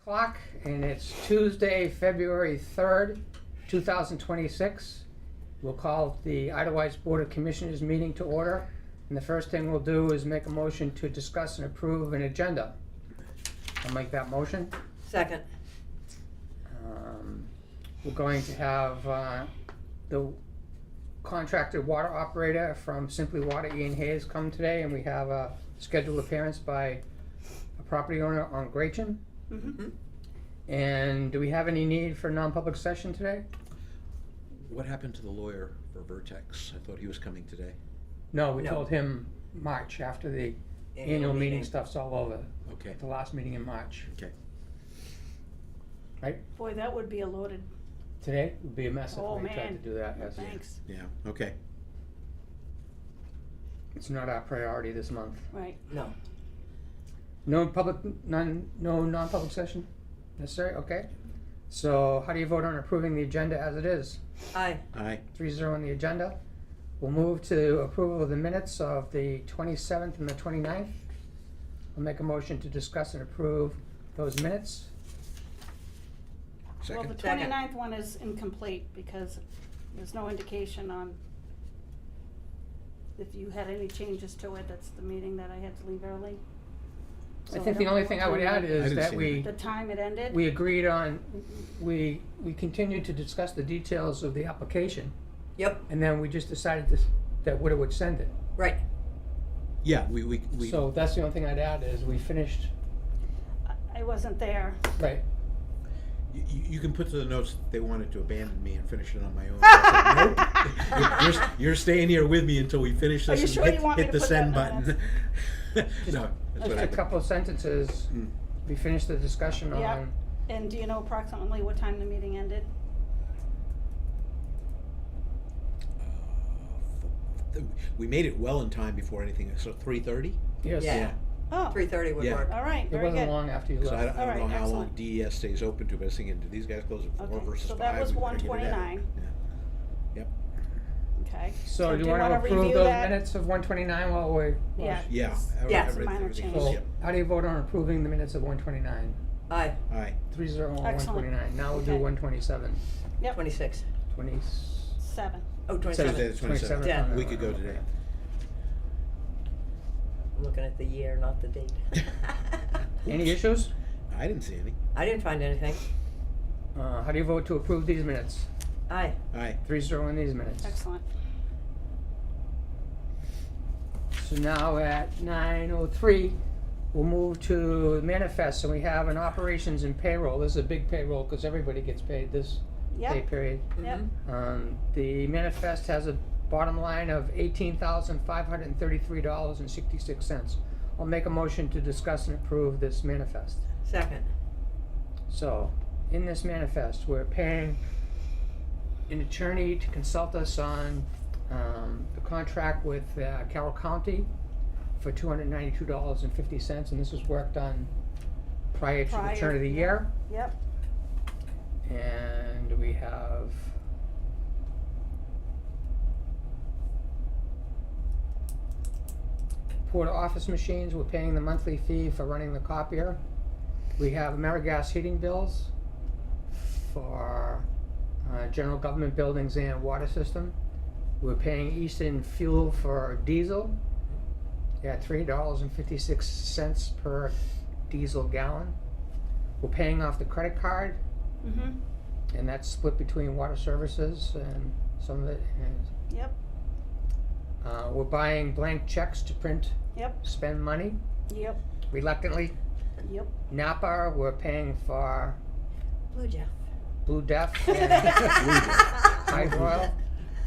Clock, and it's Tuesday, February 3rd, 2026. We'll call the Eidelweiss Board of Commissioners meeting to order. And the first thing we'll do is make a motion to discuss and approve an agenda. I'll make that motion. Second. We're going to have the contracted water operator from Simply Water, Ian Hayes, come today, and we have a scheduled appearance by a property owner on Gretchen. Mm-hmm. And do we have any need for non-public session today? What happened to the lawyer for Vertex? I thought he was coming today. No, we No. told him March, after the annual meeting stuff's all over. Okay. The last meeting in March. Okay. Right? Boy, that would be a loaded, Today would be a mess if Oh, we tried man. to do that. Yes. thanks, Yeah, okay. It's not our priority this month. right. No. No non-public session necessary? Okay. So how do you vote on approving the agenda as it is? Aye. Aye. 3-0 on the agenda. We'll move to approval of the minutes of the 27th and the 29th. I'll make a motion to discuss and approve those minutes. Well, the Second? 29th one is incomplete because there's no indication on if you had any changes to it. That's the meeting that I had to leave early. I So think the don't only know thing what I would time add it- is didn't that see we The time it ended? we agreed on, we continued to discuss the details of the application, Yep. and then we just decided that Widow would send it. Right. Yeah, we. So that's the only thing I'd add is we finished, I wasn't there. right, You can put to the notes that they wanted to abandon me and finish it on my own. I said, nope. You're staying here with me until we finish Are this you and sure you want me hit to the put send that in the button. No, that's just what a happened. couple of sentences. Mm. We finished the discussion Yeah. on, And do you know approximately what time the meeting ended? We made it well in time before anything, so 3:30? yes, Yeah. Oh, 3:30 would Yeah. work. All right, it very wasn't good. long after you So I left. don't know Alright, how long excellent. DES stays open to, but I was thinking, do these guys close at 4 Okay, versus 5? so that was We better get it out. 129. Yeah. Yep. Okay. So do you wanna approve review those that? minutes of 129 while we? Yeah. Yeah. Yeah. It's a minor change. So, Yep. how do you vote on approving the minutes of 129? Aye. Aye. 3-0 on Excellent. 129. Now we'll do Okay. 127. 26. 20. 7. Oh, Tuesday 27. the 27th. Yeah. A week ago today. I'm looking at the year, not the date. Any issues? I didn't see any. I didn't find anything. How do you vote to approve these minutes? Aye. Aye. 3-0 on these minutes. Excellent. So now at 9:03, we'll move to manifest, and we have an operations and payroll. This is a big payroll because everybody gets paid this pay Yep, period. yep. The manifest has a bottom line of $18,533.66. I'll make a motion to discuss and approve this manifest. Second. So, in this manifest, we're paying an attorney to consult us on the contract with Carroll County for $292.50, and this was work done prior to the Prior, turn of the yeah. year. Yep. And we have Port office machines, we're paying the monthly fee for running the copier. We have AmeriGas heating bills for general government buildings and water system. We're paying Easton Fuel for diesel at $3.56 per diesel gallon. We're paying off the credit card, Mm-hmm. and that's split between water services and some of it. And, Yep, we're buying blank checks to print, yep, spend money yep, reluctantly. yep. Napa, we're paying for Blue Jeff. Blue Death and Hydroil,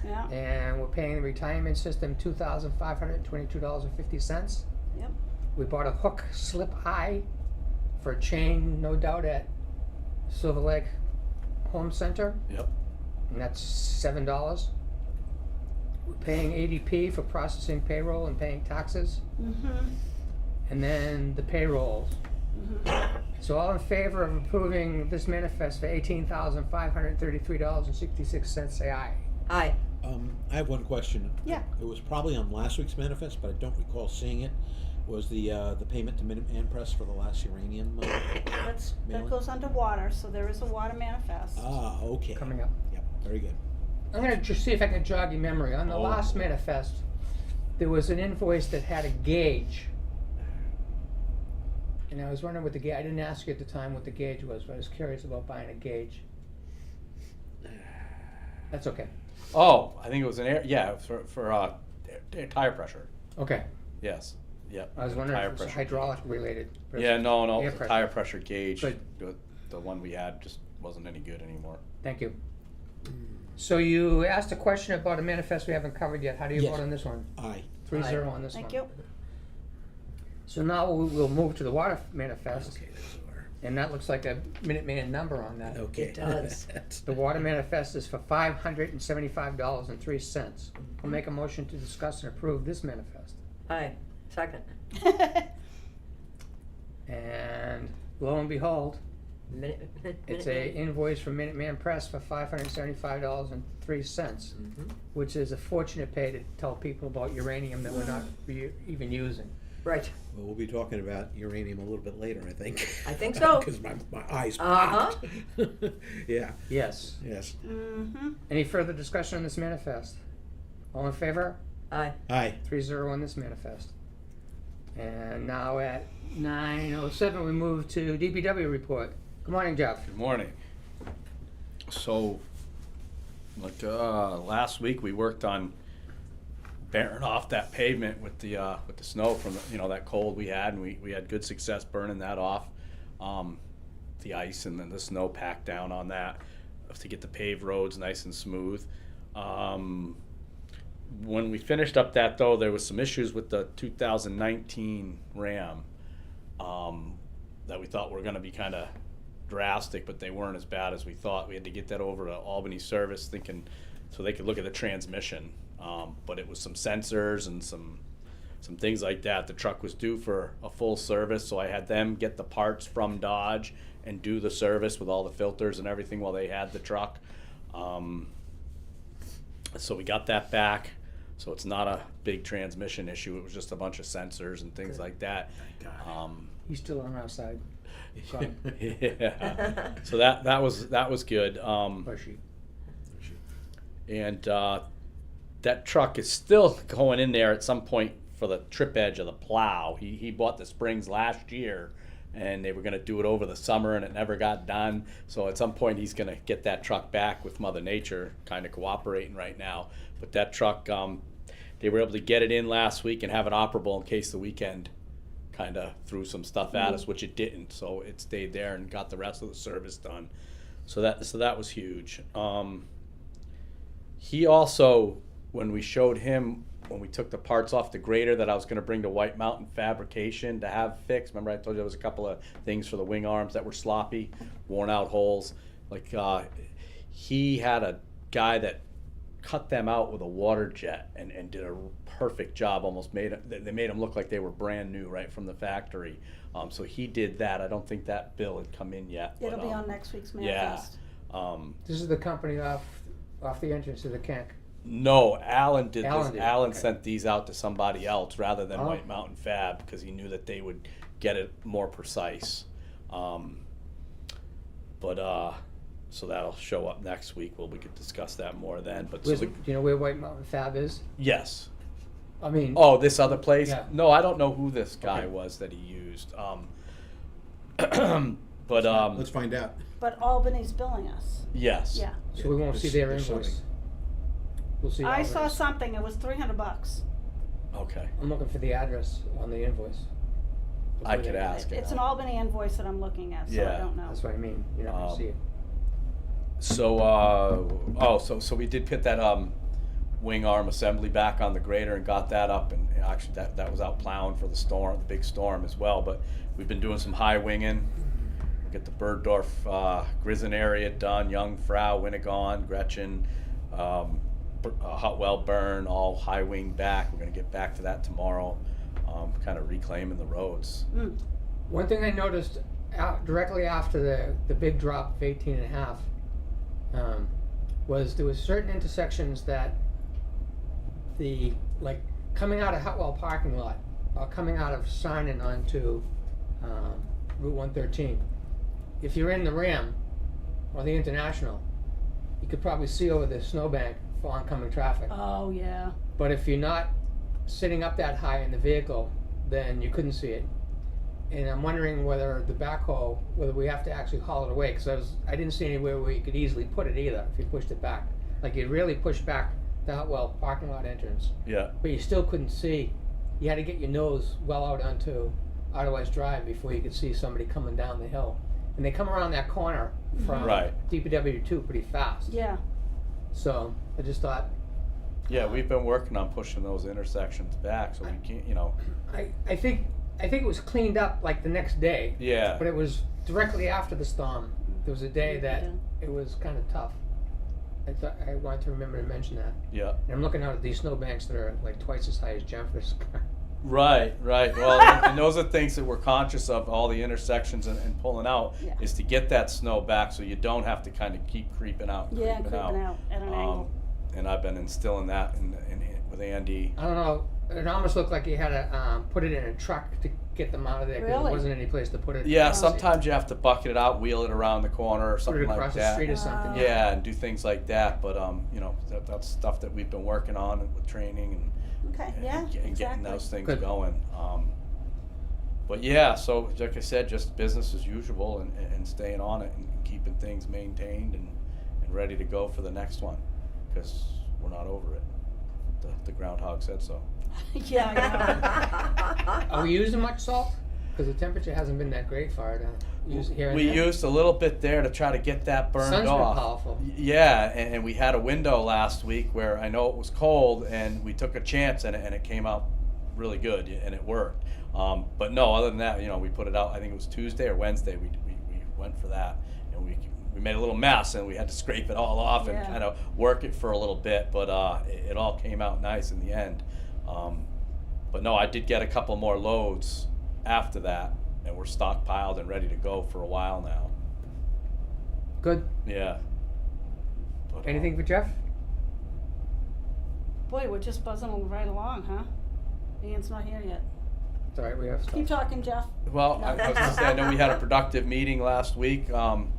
Yeah, and we're paying the retirement system $2,522.50. yep. We bought a hook slip eye for a chain, no doubt, at Silver Lake Home Center, Yep. and that's $7. We're paying ADP for processing payroll and paying taxes, Mm-hmm. and then the payrolls. Mm-hmm. So all in favor of approving this manifest for $18,533.66, say aye. Aye. I have one question. Yeah. It was probably on last week's manifest, but I don't recall seeing it. Was the payment to Minuteman Press for the last uranium? That Mailing? goes under water, so there is a water manifest. Ah, okay. Coming up. Yep, very good. I'm gonna just see if I can jog your memory. On the Oh. last manifest, there was an invoice that had a gauge. And I was wondering what the gauge, I didn't ask you at the time what the gauge was, but I was curious about buying a gauge. That's okay. Oh, I think it was an air. Yeah, for tire pressure. Okay. Yes. Yep. I was wondering tire if it was pressure. hydraulic related. Yeah, no, Air the pressure. tire pressure gauge. But- The one we had just wasn't any good anymore. Thank you. So you asked a question about a manifest we haven't covered yet. How do you Yes. vote on this one? Aye. 3-0 on this one. Thank you. So now we'll move to the water manifest. Okay, there's our. And that looks like a Minuteman number on that. Okay. It does. The water manifest is for $575.03. I'll make a motion to discuss and approve this manifest. Aye. Second. And lo and behold, it's a invoice from Minuteman Press for $575.03, which is a fortunate pay to tell people about uranium that we're not even using. Right. Well, we'll be talking about uranium a little bit later, I think. I think so. Because my eyes Uh-huh. popped. Yeah, Yes. yes. Mm-hmm. Any further discussion on this manifest? All in favor? Aye. Aye. 3-0 on this manifest. And now at 9:07, we move to DPW report. Good morning, Jeff. Good morning. So, last week we worked on bearing off that pavement with the snow from that cold we had, and we had good success burning that off. The ice and then the snow packed down on that to get the paved roads nice and smooth. When we finished up that, though, there was some issues with the 2019 Ram that we thought were going to be kind of drastic, but they weren't as bad as we thought. We had to get that over to Albany Service, thinking so they could look at the transmission. But it was some sensors and some things like that. The truck was due for a full service, so I had them get the parts from Dodge and do the service with all the filters and everything while they had the truck. So we got that back. So it's not a big transmission issue. It was just a bunch of sensors and things like that. Thank God. He's still on our side. Gone. Yeah. So that was good. Or she. And that truck is still going in there at some point for the trip edge of the plow. He bought the springs last year, and they were going to do it over the summer, and it never got done. So at some point he's going to get that truck back with Mother Nature kind of cooperating right now. But that truck, they were able to get it in last week and have it operable in case the weekend kind of threw some stuff at us, which it didn't. So it stayed there and got the rest of the service done. So that was huge. He also, when we showed him, when we took the parts off the grader that I was going to bring to White Mountain Fabrication to have fixed, remember I told you there was a couple of things for the wing arms that were sloppy, worn out holes. Like he had a guy that cut them out with a water jet and did a perfect job. Almost they made them look like they were brand new right from the factory. So he did that. I don't think that bill had come in yet. It'll but, be on next week's yeah. manifest. This is the company off the entrance to the Kank. No, Alan did Alan this. did, Alan okay. sent these out to somebody else rather than Oh. White Mountain Fab because he knew that they would get it more precise. So that'll show up next week. We could discuss that more then. But Do you know where White Mountain Fab is? yes. I mean, Oh, this other place? Yeah. No, I don't know who this guy Okay. was that he used. Let's find out. But Albany's billing us. Yes. Yeah. so we won't This- see their this invoice. something. We'll see. I saw ours. something, it was $300. Okay. I'm looking for the address on the invoice. I could ask. It's an Albany invoice that I'm looking at, so I Yeah. don't know. That's what I mean. You're not gonna see it. So so we did put that wing arm assembly back on the grader and got that up, and actually that was out plowing for the big storm as well. But we've been doing some high winging. Get the Bergdorf Grisen area done, Jungfrau, Winnegon, Gretchen, Hotwell, Burn, all high wing back. We're gonna get back to that tomorrow, kind of reclaiming the roads. Mm. One thing I noticed directly after the big drop of 18.5 was there was certain intersections that coming out of Hotwell parking lot, coming out of Signin onto Route 113. If you're in the Ram or the International, you could probably see over the snowbank for oncoming traffic. Oh, yeah. But if you're not sitting up that high in the vehicle, then you couldn't see it. And I'm wondering whether the backhoe, whether we have to actually haul it away, because I didn't see anywhere where you could easily put it either if you pushed it back. Like you'd really push back the Hotwell parking lot entrance, Yeah. but you still couldn't see. You had to get your nose well out onto Eidelweiss Drive before you could see somebody coming down the hill. And they come around that corner from Right. DPW 2 pretty fast. Yeah. So I just thought, Yeah, we've been working on pushing those intersections back, so we can't, I think it was cleaned up like the next day. Yeah. But it was directly after the storm. There was a day that Yeah. it was kind of tough. I wanted to remember to mention that. Yeah. And I'm looking out at these snowbanks that are like twice as high as Jennifer's. Right. Well, and those are things that we're conscious of, all the intersections and pulling out, Yeah. is to get that snow back so you don't have to kind of keep creeping out. Yeah, creeping out at an angle. And I've been instilling that with Andy. I don't know. It almost looked like you had to put it in a truck to get them out of there because Really? there wasn't any place to put it. Yeah, sometimes you have to bucket it out, wheel it around the corner or Put it something like across the that. street or something. Yeah, and do things like that. But that's stuff that we've been working on with training Okay, and, yeah, and getting exactly. those things Good. going. But yeah, so like I said, just business as usual and staying on it and keeping things maintained and ready to go for the next one, because we're not over it. The groundhog said so. Yeah, I Are we using much salt? Because the temperature hasn't been that great for it. Use it here and We there. used a little bit there to try to get that burned Sun's been off. powerful. Yeah, and we had a window last week where I know it was cold, and we took a chance, and it came out really good, and it worked. But no, other than that, we put it out. I think it was Tuesday or Wednesday. We went for that, and we made a little mess, and we had to scrape it all off and Yeah. kind of work it for a little bit. But it all came out nice in the end. But no, I did get a couple more loads after that, and we're stockpiled and ready to go for a while now. Good. Yeah. But, Anything for Jeff? Boy, we're just buzzing right along, huh? Ian's not here yet. It's all right. We have stuff. Keep talking, Jeff. Well, I was gonna say, I know we had a productive meeting last week, down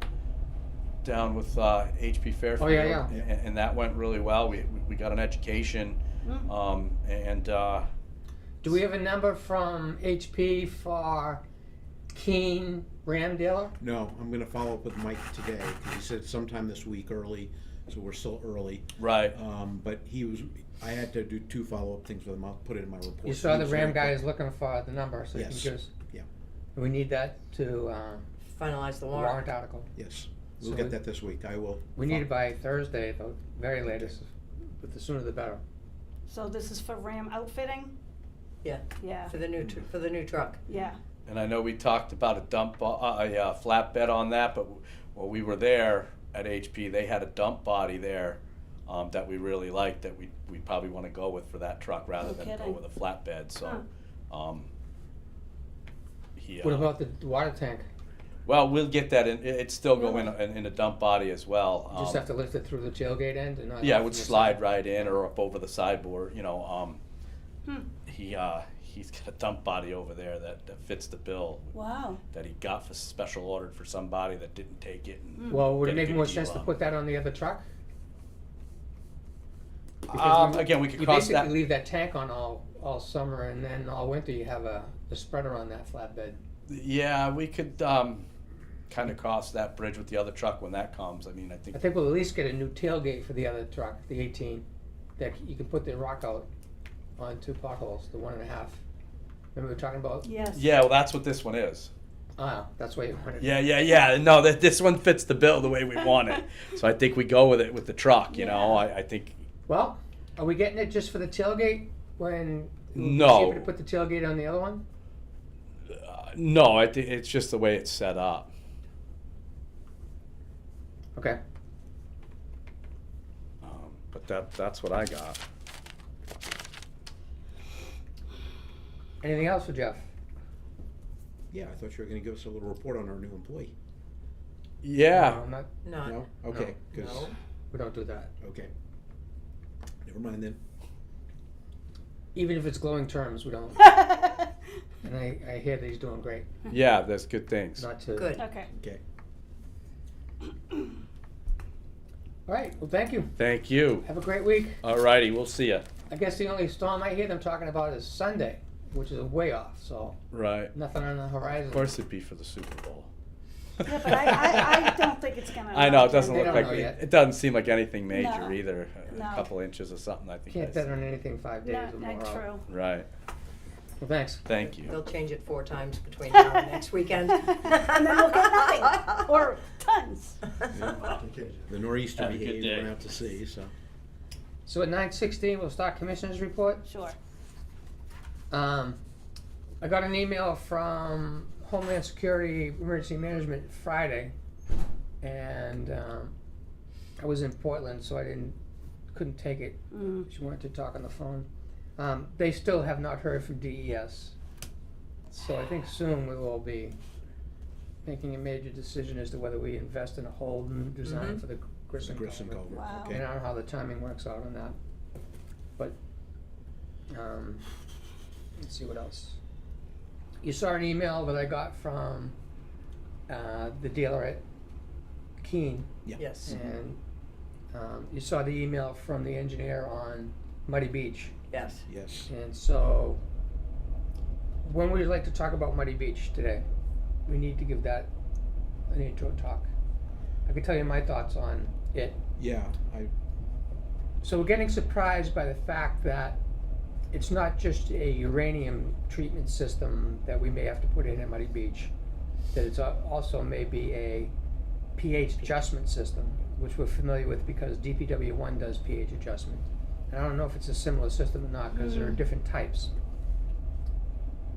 with HP Fairfield. Oh, yeah. And that went really well. We got an education, and Do we have a number from HP for Keene Ram dealer? No, I'm gonna follow up with Mike today, because he said sometime this week early, so we're still early. right. But I had to do 2 follow-up things with him. I'll put it in my report. You saw He the was Ram very guy quick. is looking for the number, so Yes. you can just. Yeah. We need that to Finalize the the warrant. warrant article. Yes, we'll So get that this week. I will. We need it by Thursday, the very latest. But the sooner the better. So this is for Ram outfitting? Yeah, Yeah, for the new truck. yeah. And I know we talked about a flatbed on that, but when we were there at HP, they had a dump body there that we really liked, that we probably want to go with for that truck rather No than go kidding. with a flatbed. So, What about the water tank? Well, we'll get that in. It's still going in a dump body as well. You just have to lift it through the tailgate end and not. Yeah, off it would from the slide side? right in or up over the sideboard. He's got a dump body over there that fits the bill Wow. that he got for special ordered for somebody that didn't take it. And Well, would it get a make good more deal sense to on put that on the other truck? Again, we could You cross basically that. leave that tank on all summer, and then all winter you have the spreader on that flatbed. Yeah, we could kind of cross that bridge with the other truck when that comes. I mean, I think. I think we'll at least get a new tailgate for the other truck, the 18, that you can put the rock out on 2 potholes, the 1.5. Remember we were talking about? Yes. Yeah, well, that's what this one is. Ah, that's why you wanted. Yeah. No, this one fits the bill the way we want it. So I think we go with it with the truck. You know, I think. Well, are we getting it just for the tailgate when it would be No. cheaper to put the tailgate on the other one? No, I think it's just the way it's set up. Okay. But that's what I got. Anything else for Jeff? Yeah, I thought you were gonna give us a little report on our new employee. Yeah. No, I'm not, No. No? Okay, 'cause- No. we don't do that. okay. Never mind then. even if it's glowing terms, we don't. And I hear that he's doing great. Yeah, that's good things. Not to. Good. Okay. Okay. All right. Well, thank you. Thank you. Have a great week. Alrighty, we'll see ya. I guess the only storm I hear them talking about is Sunday, which is way off. So Right. nothing on the horizon. Of course it'd be for the Super Bowl. Yeah, but I don't think it's gonna. I know, it doesn't They look don't like, know yet. it doesn't seem like anything major No. either. A No. couple inches or something, I think. Can't I bet see. on anything 5 days Not, or more. not out. true. Right. Well, thanks. Thank you. They'll change it 4 times between now and next weekend. And then we'll get nothing or tons. The nor'easter Have a good behaved, day. went out to sea, so. So at 9:16, we'll start commissioners report. Sure. I got an email from Homeland Security Emergency Management Friday, and I was in Portland, so I couldn't take it. Mm. She wanted to talk on the phone. They still have not heard from DES, so I think soon we will be making a major decision as to whether we invest in a whole new design Mhm. for the Grissom Grissom culvert. culvert, Wow. okay. And I don't know how the timing works out on that, but let's see what else. You saw an email that I got from the dealer at Keene, Yes. and you saw the email from the engineer on Muddy Beach. Yes. Yes. And so, when would you like to talk about Muddy Beach today? We need to give that an intro talk. I can tell you my thoughts on it. Yeah, So we're getting surprised by the fact that it's not just a uranium treatment system that we may have to put in at Muddy Beach, that it's also may be a pH adjustment system, which we're familiar with because DPW1 does pH adjustment. And I don't know if it's a similar system or not because there are different types.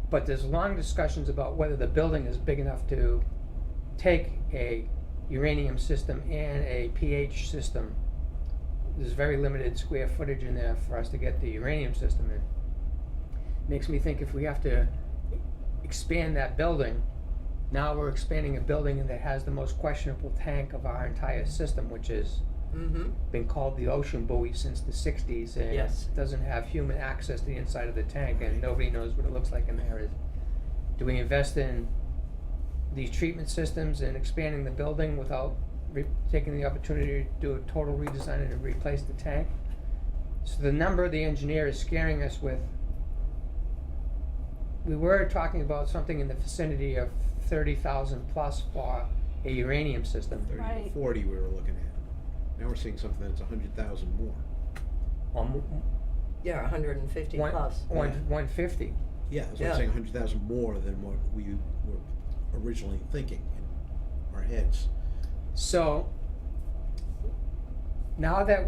But there's long discussions about whether the building is big enough to take a uranium system and a pH system. There's very limited square footage in there for us to get the uranium system in. Makes me think if we have to expand that building, now we're expanding a building that has the most questionable tank of our entire system, which is Mm-hmm. been called the ocean buoy since the 60s, and Yes. doesn't have human access to the inside of the tank, and nobody knows what it looks like in there. Do we invest in these treatment systems and expanding the building without taking the opportunity to do a total redesign and replace the tank? So the number the engineer is scaring us with, we were talking about something in the vicinity of 30,000 plus for a uranium system. 30 Right. to 40 we were looking at. Now we're seeing something that's 100,000 more. Yeah, 150 plus. 150. Yeah, that's what Yeah. I'm saying, 100,000 more than what we were originally thinking in our heads. So now that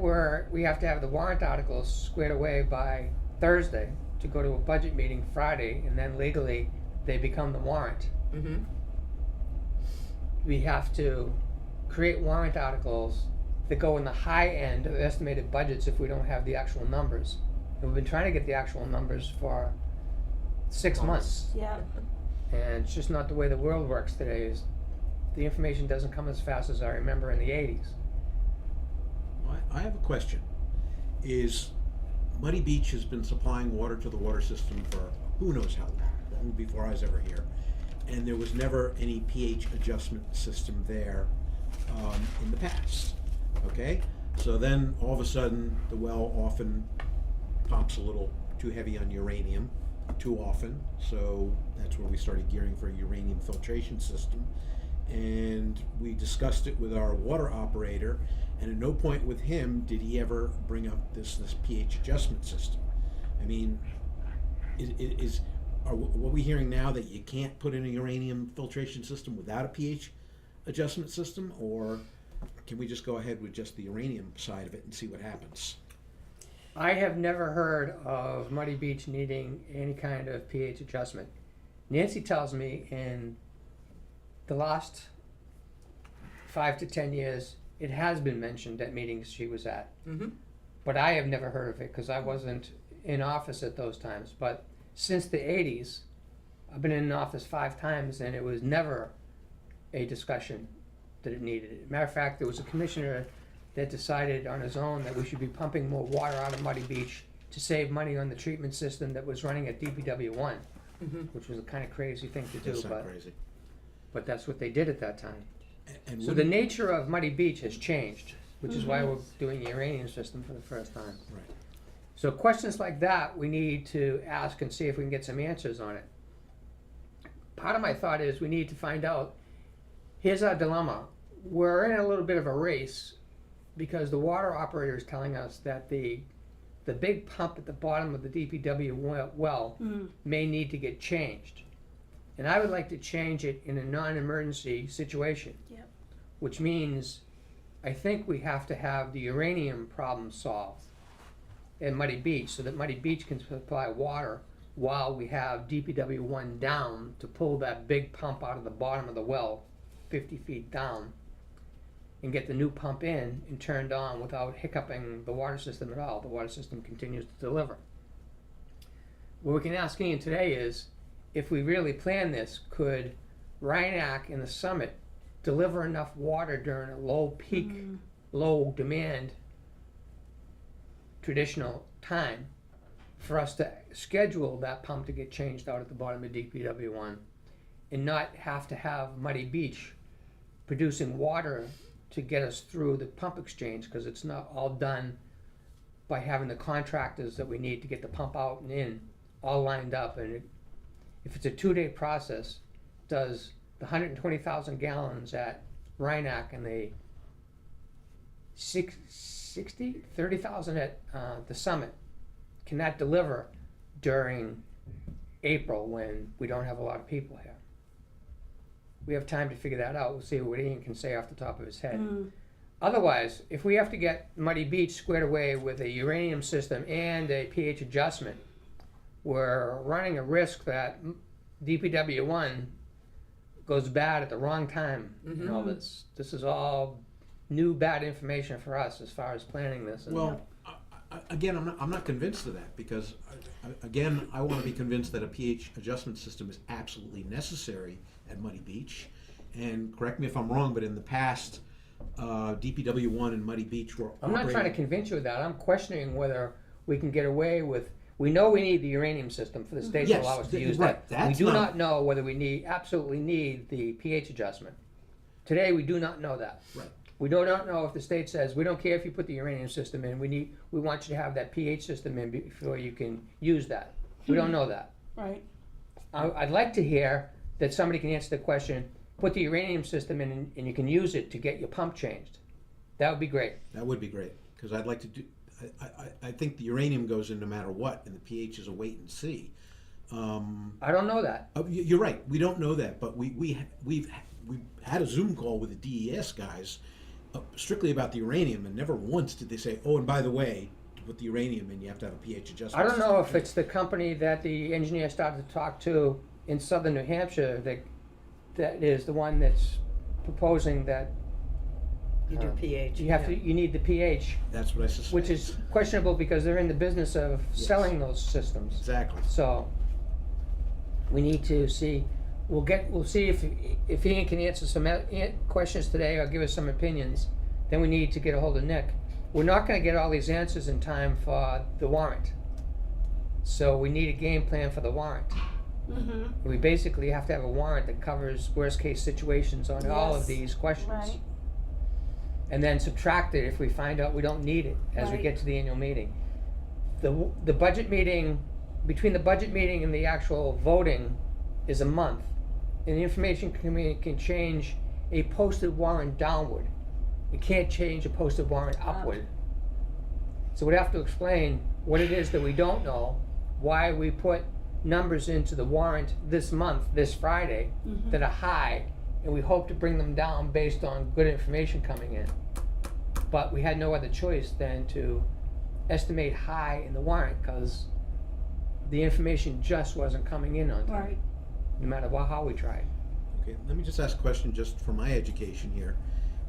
we have to have the warrant articles squared away by Thursday to go to a budget meeting Friday, and then legally they become the warrant. Mm-hmm. We have to create warrant articles that go in the high end of estimated budgets if we don't have the actual numbers. And we've been trying to get the actual numbers for 6 months. Yeah. And it's just not the way the world works today. Is the information doesn't come as fast as I remember in the 80s. I have a question. Is Muddy Beach has been supplying water to the water system for who knows how long before I was ever here, and there was never any pH adjustment system there in the past. Okay, so then all of a sudden the well often pops a little too heavy on uranium too often, so that's where we started gearing for a uranium filtration system. And we discussed it with our water operator, and at no point with him did he ever bring up this pH adjustment system. I mean, are what we hearing now that you can't put in a uranium filtration system without a pH adjustment system, or can we just go ahead with just the uranium side of it and see what happens? I have never heard of Muddy Beach needing any kind of pH adjustment. Nancy tells me in the last 5 to 10 years, it has been mentioned at meetings she was at. Mm-hmm. But I have never heard of it because I wasn't in office at those times. But since the 80s, I've been in office 5 times, and it was never a discussion that it needed it. Matter of fact, there was a commissioner that decided on his own that we should be pumping more water out of Muddy Beach to save money on the treatment system that was running at DPW one, Mhm. which was a kind of crazy thing to Does do, sound but, crazy. but that's what they did at that time. And So the wouldn't- nature of Muddy Beach has changed, which is why Mhm. we're doing the uranium system for the first time. Right. So questions like that, we need to ask and see if we can get some answers on it. Part of my thought is we need to find out, here's our dilemma. We're in a little bit of a race because the water operator is telling us that the big pump at the bottom of the DPW well Mm. may need to get changed. And I would like to change it in a non-emergency situation. Yep. Which means I think we have to have the uranium problem solved at Muddy Beach so that Muddy Beach can supply water while we have DPW one down to pull that big pump out of the bottom of the well 50 feet down and get the new pump in and turned on without hiccuping the water system at all. The water system continues to deliver. What we can ask Ian today is, if we really plan this, could Rhineac and the Summit deliver enough water during a low peak, Mm. low demand traditional time for us to schedule that pump to get changed out at the bottom of DPW one and not have to have Muddy Beach producing water to get us through the pump exchange, because it's not all done by having the contractors that we need to get the pump out and in all lined up. And if it's a 2-day process, does the 120,000 gallons at Rhineac and the 30,000 at the Summit, can that deliver during April when we don't have a lot of people here? We have time to figure that out. We'll see what Ian can say off the top of his head. Mm. Otherwise, if we have to get Muddy Beach squared away with a uranium system and a pH adjustment, we're running a risk that DPW one goes bad at the wrong time. You know, this is all new bad information for us as far as planning this. And Well, again, I'm not convinced of that, because, again, I want to be convinced that a pH adjustment system is absolutely necessary at Muddy Beach. And correct me if I'm wrong, but in the past, DPW one and Muddy Beach were I'm not trying to operating- convince you of that. I'm questioning whether we can get away with. We know we need the uranium system for the state to Yes, allow us to use right. that. We That's do not- not know whether we absolutely need the pH adjustment. Today, we do not know that. Right. We do not know if the state says, we don't care if you put the uranium system in, we want you to have that pH system in before you can use that. We don't know that. Right. I'd like to hear that somebody can answer the question, put the uranium system in and you can use it to get your pump changed. That would be great. That would be great, because I'd like to do, I think the uranium goes in no matter what, and the pH is a wait and see. I don't know that. You're right, we don't know that, but we've had a Zoom call with the DES guys strictly about the uranium, and never once did they say, oh, and by the way, to put the uranium in, you have to have a pH adjustment. I don't know if it's the company that the engineer started to talk to in southern New Hampshire that is the one that's proposing that You do pH. you need the pH, That's what I suspect. which is questionable because they're in the business of Yes. selling those systems. Exactly. So we need to see. We'll see if Ian can answer some questions today or give us some opinions. Then we need to get a hold of Nick. We're not going to get all these answers in time for the warrant. So we need a game plan for the warrant. Mm-hmm. We basically have to have a warrant that covers worst case situations on all of Yes. these questions. Right. And then subtract it if we find out we don't need it as we Right. get to the annual meeting. The budget meeting, between the budget meeting and the actual voting is a month. And the information committee can change a posted warrant downward. It can't change a posted warrant upward. So we'd have to explain what it is that we don't know, why we put numbers into the warrant this month, this Friday, that are high, and we hope to bring them down based on good information coming in. But we had no other choice than to estimate high in the warrant, because the information just wasn't coming in on time, Right. no matter how we tried. Okay, let me just ask a question just for my education here.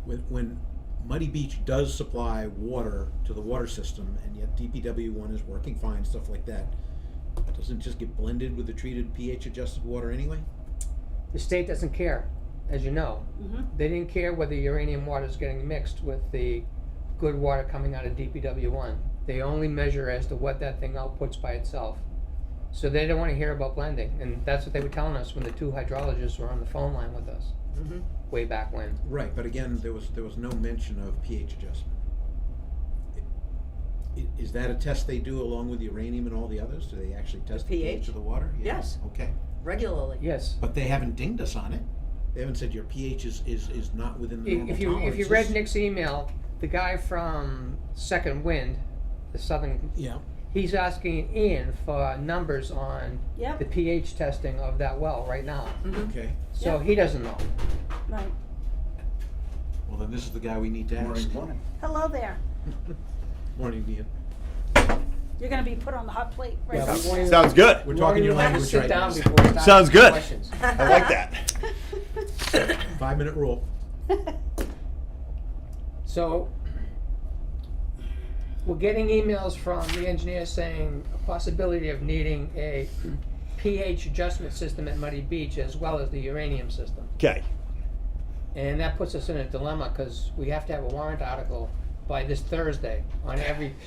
When Muddy Beach does supply water to the water system, and yet DPW one is working fine, stuff like that, doesn't it just get blended with the treated pH adjusted water anyway? The state doesn't care, as you know. Mm-hmm. They didn't care whether uranium water is getting mixed with the good water coming out of DPW one. They only measure as to what that thing outputs by itself. So they don't want to hear about blending, and that's what they were telling us when the two hydrologists were on the phone line with us way back when. Right, but again, there was no mention of pH adjustment. Is that a test they do along with uranium and all the others? Do they actually test the pH pH? of the water? Yeah. Yes. Okay. Regularly. Yes. But they haven't dinged us on it. They haven't said your pH is not within the normal If you tolerances. read Nick's email, the guy from Second Wind, the southern, Yeah. he's asking Ian for numbers on Yep. the pH testing of that well right now. Okay. So Yep. he doesn't know. Right. Well, then this is the guy we need to ask. Hello there. Morning, Ian. You're gonna be put on the hot plate right Yeah, now. we won't even- Sounds good. We're we won't talking your even have to language sit right down now. before we start Sounds asking good. questions. I like that. 5-minute rule. So, we're getting emails from the engineer saying a possibility of needing a pH adjustment system at Muddy Beach as well as the uranium system. Okay. And that puts us in a dilemma because we have to have a warrant article by this Thursday on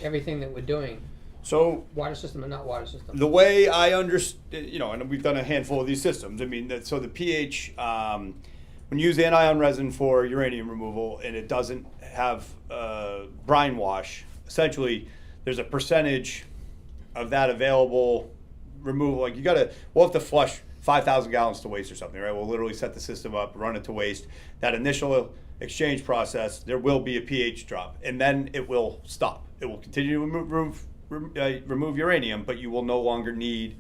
everything that we're doing, So water system and not water system. the way I understand, and we've done a handful of these systems. I mean, so the pH, when you use anion resin for uranium removal and it doesn't have brine wash, essentially there's a percentage of that available removal. Like we'll have to flush 5,000 gallons to waste or something, right? We'll literally set the system up, run it to waste. That initial exchange process, there will be a pH drop, and then it will stop. It will continue to remove uranium, but you will no longer need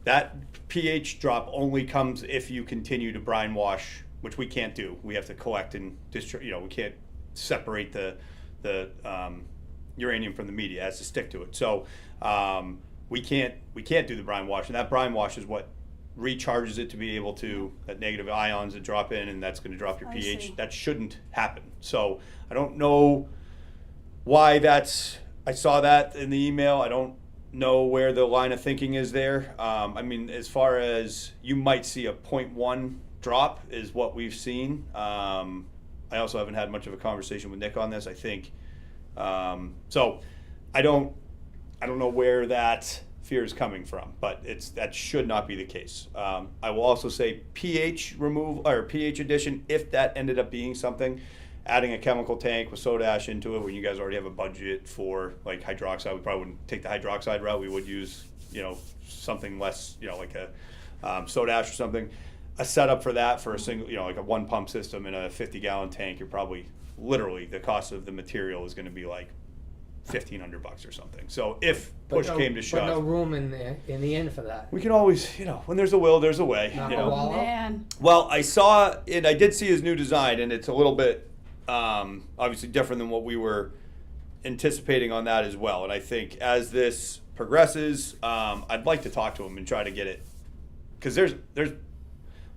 that pH drop. Only comes if you continue to brine wash, which we can't do. We have to collect and discharge. We can't separate the uranium from the media. It has to stick to it. So we can't do the brine wash, and that brine wash is what recharges it to be able to, that negative ions that drop in, and that's going to drop your I pH. see. That shouldn't happen. So I don't know why I saw that in the email. I don't know where the line of thinking is there. I mean, as far as you might see a 0.1 drop is what we've seen. I also haven't had much of a conversation with Nick on this. I think so. I don't know where that fear is coming from, but that should not be the case. I will also say pH removal or pH addition, if that ended up being something, adding a chemical tank with soda ash into it when you guys already have a budget for like hydroxide. We probably wouldn't take the hydroxide route. We would use something less, like a soda ash or something. A setup for that for a single, like a one pump system in a 50-gallon tank, you're probably literally the cost of the material is going to be like $1,500 or something. So if push came to shove, But no room in the inn for that. we can always, when there's a will, there's a way. Knock you a know. wall out. Man. Well, I did see his new design, and it's a little bit obviously different than what we were anticipating on that as well. And I think as this progresses, I'd like to talk to him and try to get it, because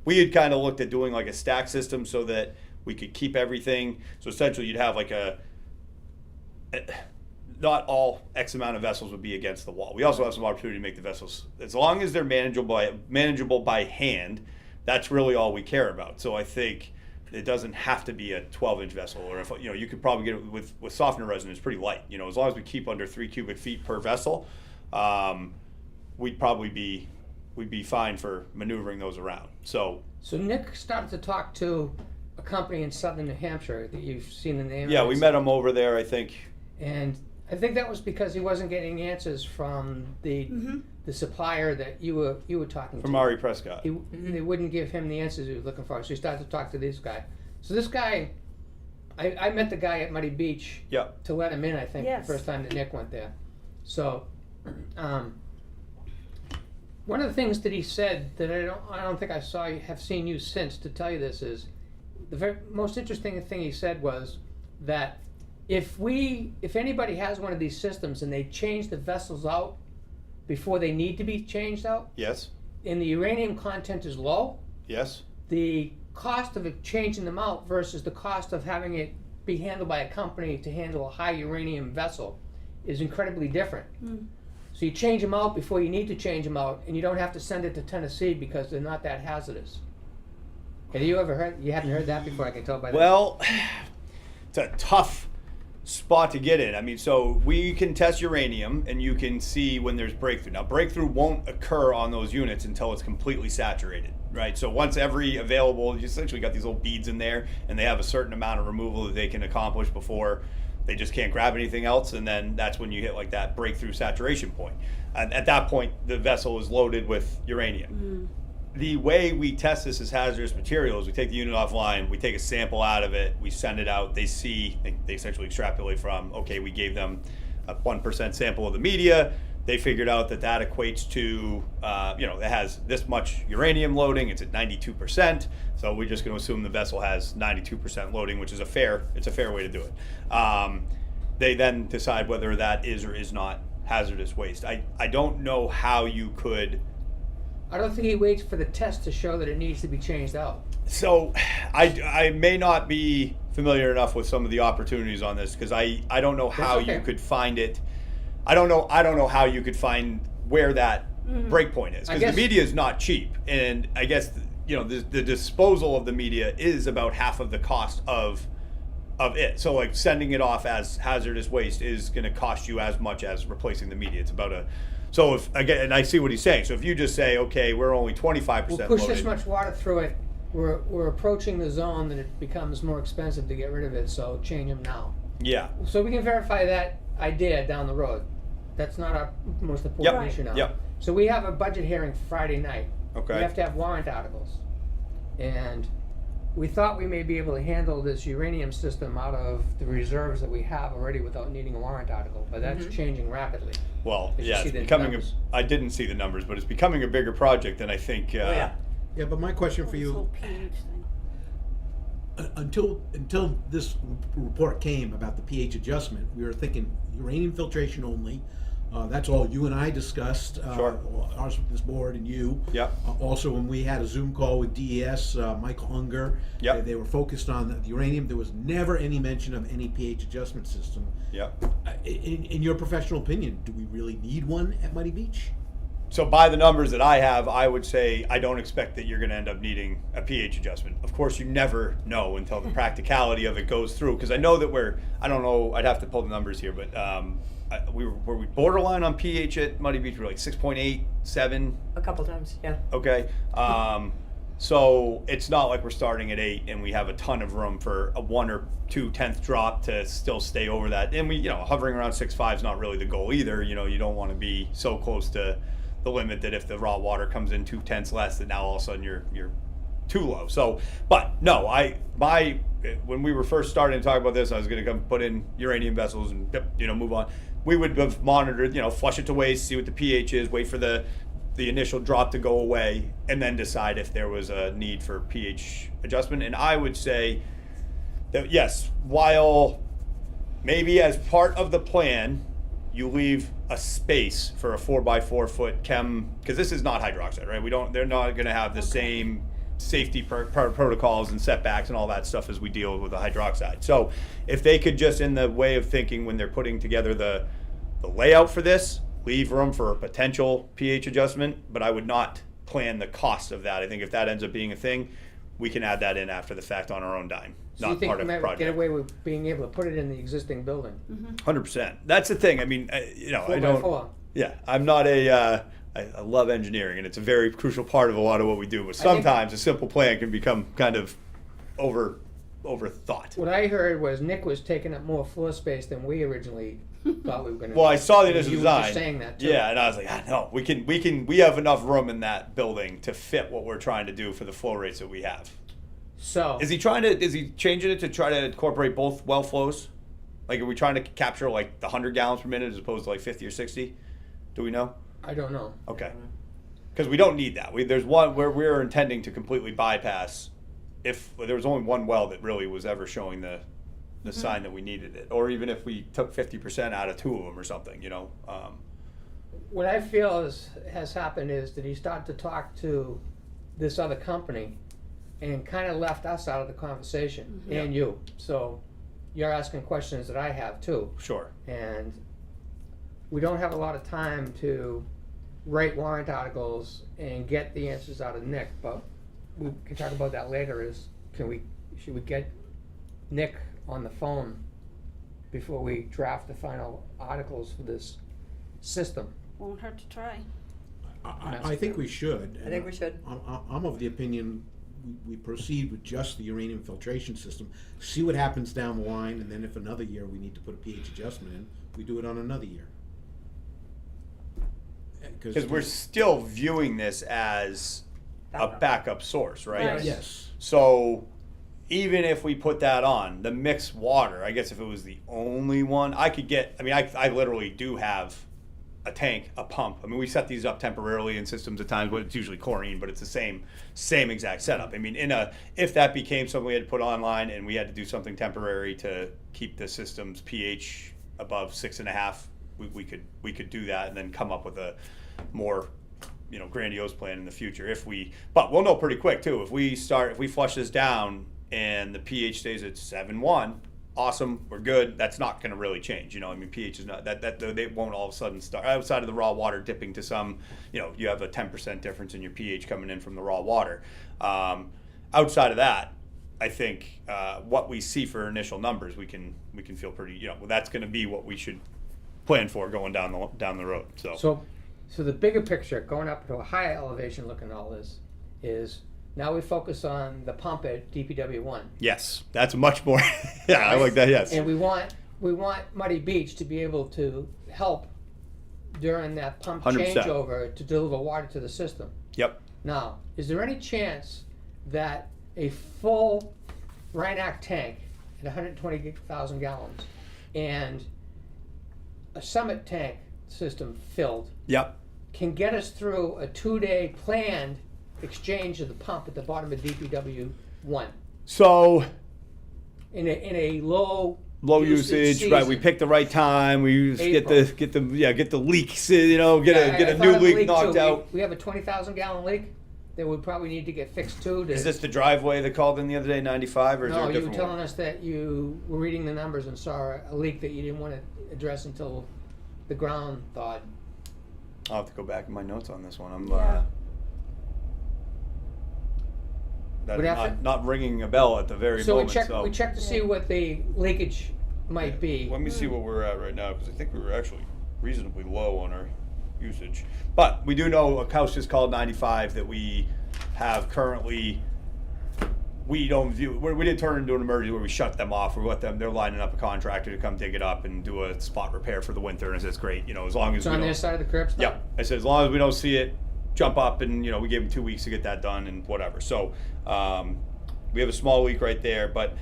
we had kind of looked at doing like a stack system so that we could keep everything. So essentially, you'd have like not all X amount of vessels would be against the wall. We also have some opportunity to make the vessels, as long as they're manageable by hand. That's really all we care about. So I think it doesn't have to be a 12-inch vessel, or if you could probably get it with softener resin. It's pretty light. As long as we keep under 3 cubic feet per vessel, we'd be fine for maneuvering those around. So Nick started to talk to a company in southern New Hampshire that you've seen the name. yeah, of. we met him over there, I think. And I think that was because he wasn't getting answers from the supplier that you were talking to. From Ari Prescott. They wouldn't give him the answers he was looking for, so he started to talk to this guy. So this guy, I met the guy at Muddy Beach Yeah. to let him in, I think, Yes. the first time that Nick went there. So, one of the things that he said that I don't think have seen you since to tell you this is, the very most interesting thing he said was that if anybody has one of these systems and they change the vessels out before they need to be changed out, Yes. and the uranium content is low, Yes. the cost of it changing them out versus the cost of having it be handled by a company to handle a high uranium vessel is incredibly different. So you change them out before you need to change them out, and you don't have to send it to Tennessee because they're not that hazardous. Have you ever heard? You haven't heard that before, I can tell by that. Well, it's a tough spot to get in. I mean, so we can test uranium and you can see when there's breakthrough. Now, breakthrough won't occur on those units until it's completely saturated, right? So once every available, you essentially got these little beads in there and they have a certain amount of removal that they can accomplish before they just can't grab anything else. And then that's when you hit like that breakthrough saturation point. And at that point, the vessel is loaded with uranium. The way we test this as hazardous materials, we take the unit offline, we take a sample out of it, we send it out, they essentially extrapolate from, okay, we gave them a 1% sample of the media, they figured out that equates to, it has this much uranium loading, it's at 92%, so we're just gonna assume the vessel has 92% loading, which is a fair way to do it. They then decide whether that is or is not hazardous waste. I don't know how you could. I don't think he waits for the test to show that it needs to be changed out. So I may not be familiar enough with some of the opportunities on this because I don't know how okay. you could find it. I don't know how you could find where that break point is, because the media is not cheap, and I guess the disposal of the media is about half of the cost of it. So like sending it off as hazardous waste is going to cost you as much as replacing the media. It's about so if again, and I see what he's saying. So if you just say, okay, we're only 25% We'll push loaded. this much water through it. We're approaching the zone that it becomes more expensive to get rid of it. So change them now. Yeah. So we can verify that idea down the road. That's not our most important issue now. Yep. So we have a budget hearing Friday night. Okay. We have to have warrant articles, and we thought we may be able to handle this uranium system out of the reserves that we have already without needing a warrant article, but that's changing rapidly. Well, Did you yeah, see it's the becoming numbers? I didn't see the numbers, but it's becoming a bigger project than I think. Yeah. Yeah, but my question for This you, whole pH thing. until this report came about the pH adjustment, we were thinking uranium filtration only. That's all you and I discussed. Sure. Ours with this board and you. Yep. Also, when we had a Zoom call with DES, Michael Unger, Yep. they were focused on the uranium. There was never any mention of any pH adjustment system. Yep. In your professional opinion, do we really need one at Muddy Beach? So by the numbers that I have, I would say I don't expect that you're going to end up needing a pH adjustment. Of course, you never know until the practicality of it goes through. Because I know that I don't know, I'd have to pull the numbers here, but were we borderline on pH at Muddy Beach? We were like 6.8, 7. A couple times, yeah. Okay. So it's not like we're starting at 8 and we have a ton of room for a 1 or 2/10 drop to still stay over that. And we, hovering around 6.5 is not really the goal either. You don't want to be so close to the limit that if the raw water comes in 2/10 less, that now all of a sudden you're too low. So, but no, when we were first starting to talk about this, I was going to come put in uranium vessels and move on. We would have monitored, flush it to waste, see what the pH is, wait for the initial drop to go away, and then decide if there was a need for pH adjustment. And I would say that yes, while maybe as part of the plan, you leave a space for a 4x4 foot chem, because this is not hydroxide, right? They're not going to have the same safety protocols and setbacks and all that stuff as we deal with the hydroxide. So if they could just, in the way of thinking when they're putting together the layout for this, leave room for a potential pH adjustment, but I would not plan the cost of that. I think if that ends up being a thing, we can add that in after the fact on our own dime. So you Not think part we of the might project. get away with being able to put it in the existing building? 100%. That's the thing. I mean, I 4x4. Yeah, I'm not I love engineering, and it's a very crucial part of a lot of what we do. But sometimes a simple plan can become kind of overthought. What I heard was Nick was taking up more floor space than we originally thought we were going to. Well, I saw the initial You were design. just saying that too. Yeah, and I was like, no, we have enough room in that building to fit what we're trying to do for the flow rates that we have. So Is he changing it to try to incorporate both well flows? Like, are we trying to capture like the 100 gallons per minute as opposed to like 50 or 60? Do we know? I don't know. Okay. Because we don't need that. There's one where we're intending to completely bypass. If there was only one well that really was ever showing the sign that we needed it, or even if we took 50% out of 2 of them or something, What I feel has happened is that he started to talk to this other company and kind of left us out of the conversation, and you. So you're asking questions that I have too. Sure. And we don't have a lot of time to write warrant articles and get the answers out of Nick, but we can talk about that later. Should we get Nick on the phone before we draft the final articles for this system. Won't hurt to try. I think we should. I think we should. I'm of the opinion we proceed with just the uranium filtration system, see what happens down the line, and then if another year we need to put a pH adjustment in, we do it on another year. Because we're still viewing this as a backup source, right? Right. Yes. So even if we put that on, the mixed water, I guess if it was the only one, I could get, I mean, I literally do have a tank, a pump. I mean, we set these up temporarily in systems at times, but it's usually chlorine, but it's the same exact setup. I mean, if that became something we had to put online and we had to do something temporary to keep the system's pH above 6.5, we could do that and then come up with a more, grandiose plan in the future. But we'll know pretty quick too. If we flush this down and the pH stays at 7.1, awesome, we're good. That's not going to really change. pH is not that they won't all of a sudden start outside of the raw water dipping to some. You have a 10% difference in your pH coming in from the raw water. Outside of that, I think what we see for initial numbers, we can feel pretty. That's going to be what we should plan for going down the road. So the bigger picture, going up to a higher elevation, looking at all this, is now we focus on the pump at DPW1. Yes, that's much more. Yeah, I like that. Yes. And we want Muddy Beach to be able to help during that pump 100%. changeover to deliver water to the system. Yep. Now, is there any chance that a full Rhinac tank at 120,000 gallons and a Summit tank system filled Yep. can get us through a 2-day planned exchange of the pump at the bottom of DPW1 So in a low usage, season? right? We pick the right time. We get April. the leaks. Get I a thought new of a leak knocked too. out. We have a 20,000 gallon leak that would probably need to get fixed too. Is this the driveway that called in the other day, 95, or is there No, a you were different telling one? us that you were reading the numbers and saw a leak that you didn't want to address until the ground thawed. I'll have to go back in my notes on this one. I'm Yeah. that Would is have to- not ringing a bell at the very So moment. we checked to see what the leakage might be. Let me see what we're at right now, because I think we were actually reasonably low on our usage. But we do know a house just called 95 that we have currently. We don't view. We didn't turn it into an emergency where we shut them off. We let them. They're lining up a contractor to come dig it up and do a spot repair for the winter. And I said, it's great. As long as It's we on don't. their side of the curb stop? Yeah, I said as long as we don't see it, jump up and we gave them 2 weeks to get that done and whatever. So we have a small leak right there, but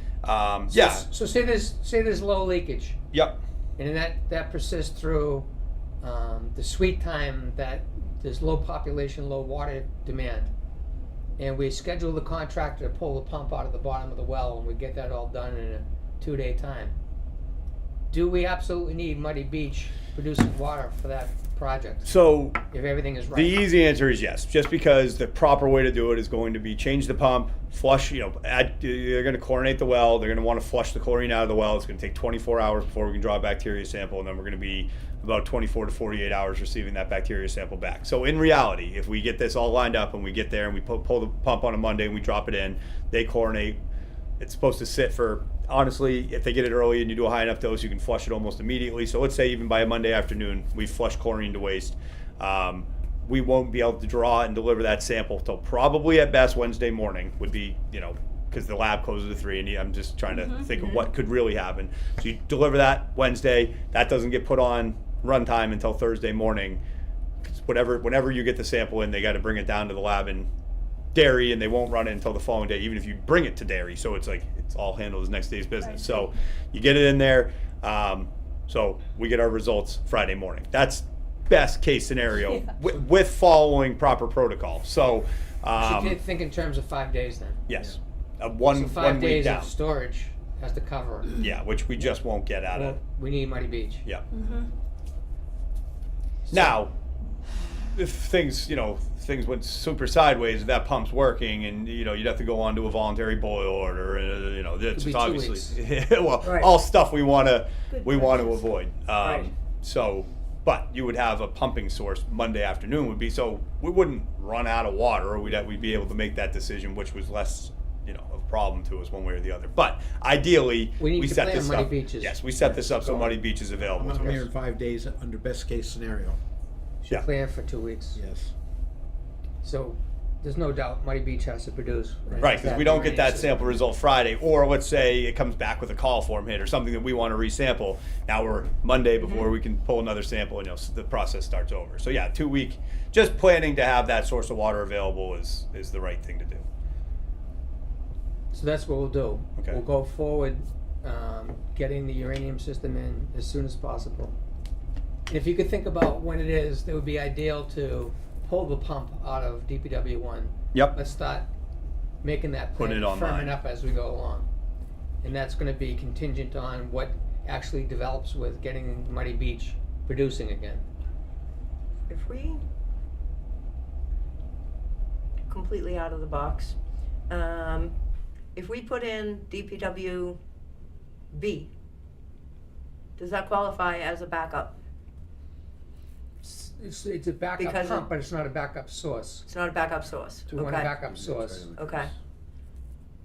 yeah, So say there's low leakage, yep, and then that persists through the sweet time that there's low population, low water demand, and we schedule the contractor to pull the pump out of the bottom of the well, and we get that all done in a 2-day time. Do we absolutely need Muddy Beach producing water for that project So if everything is right? the easy answer is yes, just because the proper way to do it is going to be change the pump, flush, they're going to chlorinate the well, they're going to want to flush the chlorine out of the well. It's going to take 24 hours before we can draw a bacteria sample, and then we're going to be about 24 to 48 hours receiving that bacteria sample back. So in reality, if we get this all lined up and we get there and we pull the pump on a Monday and we drop it in, they chlorinate. It's supposed to sit for, honestly, if they get it early and you do a high enough dose, you can flush it almost immediately. So let's say even by a Monday afternoon, we flush chlorine to waste. We won't be able to draw and deliver that sample till probably at best Wednesday morning would be, because the lab closes at 3 and I'm just trying to think of what could really happen. So you deliver that Wednesday, that doesn't get put on runtime until Thursday morning. 'Cause whenever you get the sample in, they got to bring it down to the lab in Derry, and they won't run it until the following day, even if you bring it to Derry. So it's like it's all handled as next day's business. So you get it in there. So we get our results Friday morning. That's best case scenario with following proper protocol. So Should think in terms of 5 days then. yes, So one 5 week days down. of storage has to cover. Yeah, which we just won't get out of. Well, we need Muddy Beach. Yeah. Now, if things went super sideways, if that pump's working, and you'd have to go on to a voluntary boil order, and Could be 2 obviously well, Right. all stuff we want to Good avoid. Right. So, but you would have a pumping source Monday afternoon would be so we wouldn't run out of water, or we'd be able to make that decision, which was less a problem to us one way or the other. But ideally, We need to set plan this Muddy up. Beaches. Yes, we set this up so Muddy Beach is available I'm to here us. in 5 days under best case scenario. Should Yeah. plan for 2 weeks. Yes. So there's no doubt Muddy Beach has to produce. Right, because we don't get that sample result Friday, or let's say it comes back with a call form hit or something that we want to resample. Now we're Monday before we can pull another sample, and the process starts over. So yeah, 2 week, just planning to have that source of water available is the right thing to do. So that's what we'll do. Okay. We'll go forward, getting the uranium system in as soon as possible. And if you could think about when it is, it would be ideal to pull the pump out of DPW1. Yep. Let's start making that Put plan, it online. firming up as we go along. And that's gonna be contingent on what actually develops with getting Muddy Beach producing again. If we completely out of the box, if we put in DPWB, does that qualify as a backup? It's a backup Because pump, it- but it's not a backup source. It's not a backup source. We want a Okay. backup source. Okay.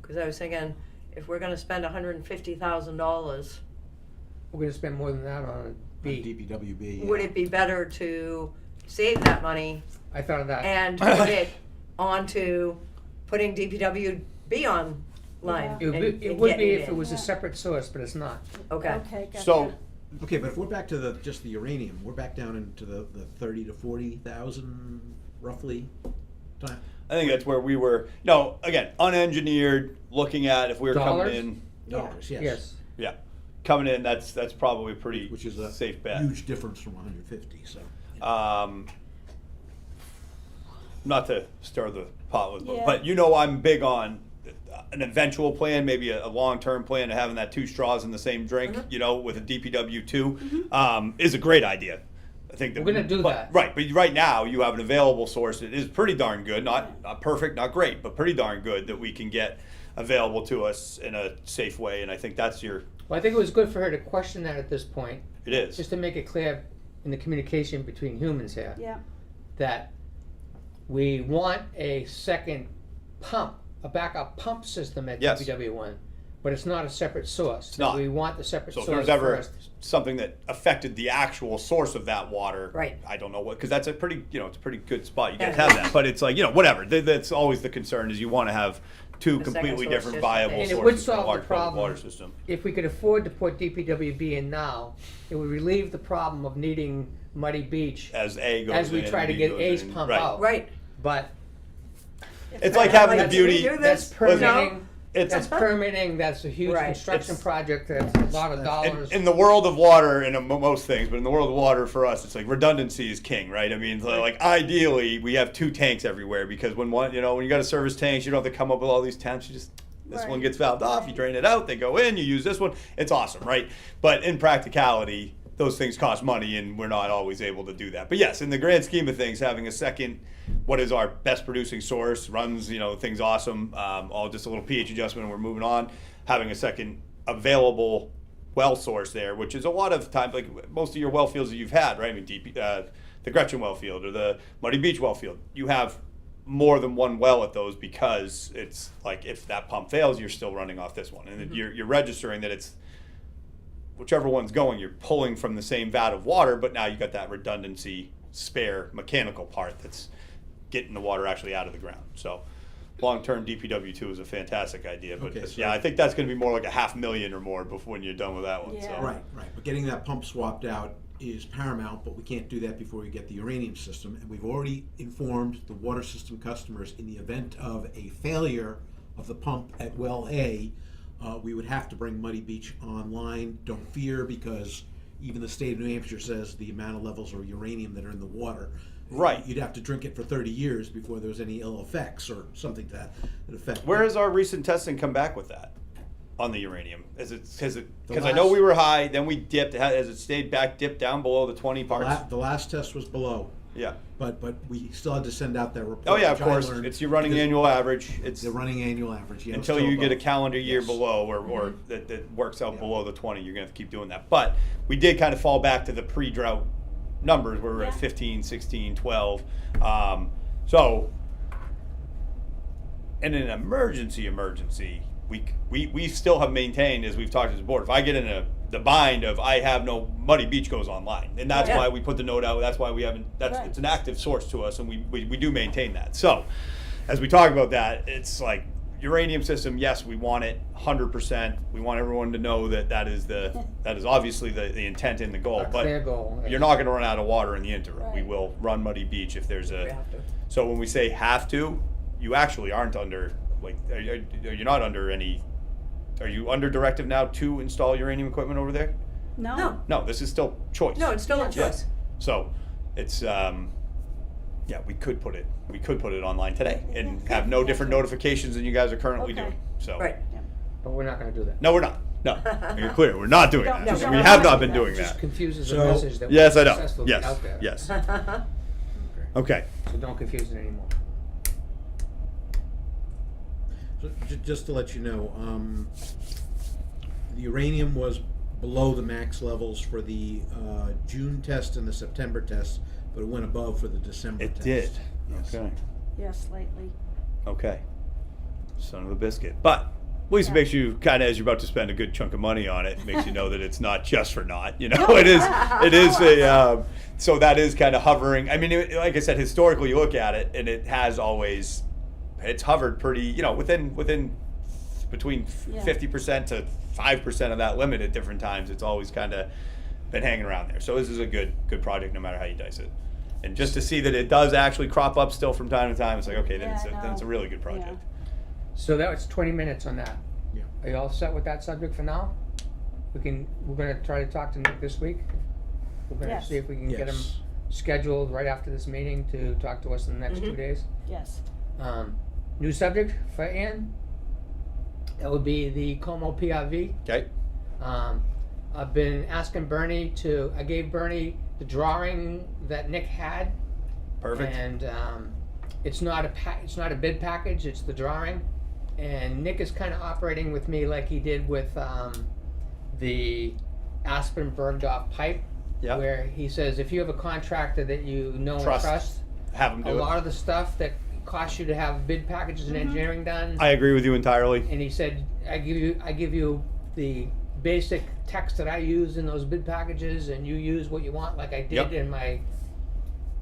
Because I was thinking, if we're gonna spend $150,000, We're gonna spend more than that on a B. DPWB. would it be better to save that money I thought of that. and put it onto putting DPWB online? It would and be, it would getting be if it in? was a separate source, but it's not. Okay. Okay, gotcha. So, Okay, but if we're back to just the uranium, we're back down into the 30 to 40,000 roughly time. I think that's where we were. No, again, unengineered. Looking at if we were Dollars? coming in, Dollars, yes. Yes. yeah, coming in. That's probably a pretty Which is a safe bet. huge difference from 150, so. Not to stir the pot with, Yeah. but I'm big on an eventual plan, maybe a long-term plan of having that 2 straws in the same drink, with a DPW2, is a great idea. I think that We're gonna do but- that. Right, but right now you have an available source that is pretty darn good, not perfect, not great, but pretty darn good that we can get available to us in a safe way, and I think that's Well, I think it was good for her to question that at this point, it is. just to make it clear in the communication between humans here, Yeah, that we want a second pump, a backup pump system at Yes. DPW1, but it's not a separate source. It's not. We want the separate So if source there's ever first. something that affected the actual source of that water, Right. I don't know what, because that's a pretty, it's a pretty good spot. You guys have that, but it's like, whatever. That's always the concern is you want to have 2 The second completely source different just- viable And it would sources for a solve the large public problem. water system. If we could afford to put DPWB in now, it would relieve the problem of needing Muddy Beach As A goes as we in, try to B get goes A's in. pump Right. out. Right. But It's like having the Like, beauty. do we do that's this? permitting. It's That's permitting. That's a huge Right. construction It's- project. That's a lot of dollars. in the world of water, and most things, but in the world of water for us, it's like redundancy is king, right? I mean, so like ideally, we have 2 tanks everywhere because when when you got to service tanks, you don't have to come up with all these temps. You just this Right. one gets valved off, you drain it out, they go in, you use this one. It's awesome, right? But in practicality, those things cost money, and we're not always able to do that. But yes, in the grand scheme of things, having a second, what is our best producing source, runs, things awesome, all just a little pH adjustment, and we're moving on. Having a second available well source there, which is a lot of times, like most of your well fields that you've had, right? I mean, the Gretchen well field or the Muddy Beach well field, you have more than one well at those because it's like if that pump fails, you're still running off this one, and you're registering that it's whichever one's going, you're pulling from the same vat of water, but now you got that redundancy spare mechanical part that's getting the water actually out of the ground. So long-term DPW2 is a fantastic idea, but Okay, so- yeah, I think that's going to be more like $500,000 or more before when you're done with that one. Yeah. So. Right. But getting that pump swapped out is paramount, but we can't do that before we get the uranium system. And we've already informed the water system customers in the event of a failure of the pump at well A, we would have to bring Muddy Beach online. Don't fear, because even the state of New Hampshire says the amount of levels of uranium that are in the water. Right. You'd have to drink it for 30 years before there was any ill effects or something to that effect. Where has our recent testing come back with that on the uranium? Because I know last- we were high, then we dipped. Has it stayed back, dipped down below the 20 parts? The last test was below, Yeah. but we still had to send out that report. Oh yeah, of which I course. learned It's your running because annual average. It's the running annual average. Yeah, it's until still you get a above. calendar year Yes. below or that works out Yeah. below the 20, you're going to have to keep doing that. But we did kind of fall back to the pre-drought numbers where we're at Yeah. 15, 16, 12. So in an emergency, we still have maintained, as we've talked as a board, if I get in the bind of I have no, Muddy Beach goes online, and that's Yeah. why we put the note out. That's why we haven't. Right. It's an active source to us, and we do maintain that. So, as we talk about that, it's like uranium system. Yes, we want it 100%. We want everyone to know that is obviously the intent and the goal. A But clear goal. you're not going to run out of water in the interim. We Right. will run Muddy Beach if there's We a. have to. So when we say have to, you actually aren't under, like, are you not under any, are you under directive now to install uranium equipment over there? No. No, this is still choice. No, it's still a Yeah. choice. So it's, yeah, we could put it online today and Yeah. have no Yeah. different notifications than you guys are currently Okay. doing. So. Right. But we're not gonna do that. No, we're not. No, you're clear. We're not doing Don't- that. no, We we have don't not do been that. doing It just that. confuses the So- message that Yes, we're I know. successfully Yes. out there. Yes. Okay. Okay. So don't confuse it anymore. So just to let you know, the uranium was below the max levels for the June test and the September test, but it went above for the December It test. did. Yes. Okay. Yes, slightly. Okay. Son of a biscuit. But at least it makes you kind of, as you're about to spend a good chunk of money on it, makes you know that it's not just for naught. You know, it is a, so that is kind of hovering. I mean, like I said, historically you look at it and it has always, it's hovered pretty, you know, within between Yeah. 50% to 5% of that limit at different times. It's always kind of been hanging around there. So this is a good project no matter how you dice it. And just to see that it does actually crop up still from time to time, it's like, okay, then, Yeah, then it's a no. really good project. So that was 20 minutes on that. Yeah. Are you all set with that subject for now? We're gonna try to talk to Nick this week. We're gonna Yes. see if we can get him Yes. scheduled right after this meeting to talk to us in the next 2 days. Yes. New subject for Ann? That would be the Como PRV. Okay. I've been asking Bernie I gave Bernie the drawing that Nick had. Perfect. And it's not a bid package, it's the drawing. And Nick is kind of operating with me like he did with the Aspen Bergdorf pipe. Yeah. Where he says, if you have a contractor that you know and Trust. trust, Have them a do lot it. of the stuff that costs you to have bid packages and engineering done. I agree with you entirely. And he said, I give you the basic text that I use in those bid packages, and you use what you want, like I did Yep. in my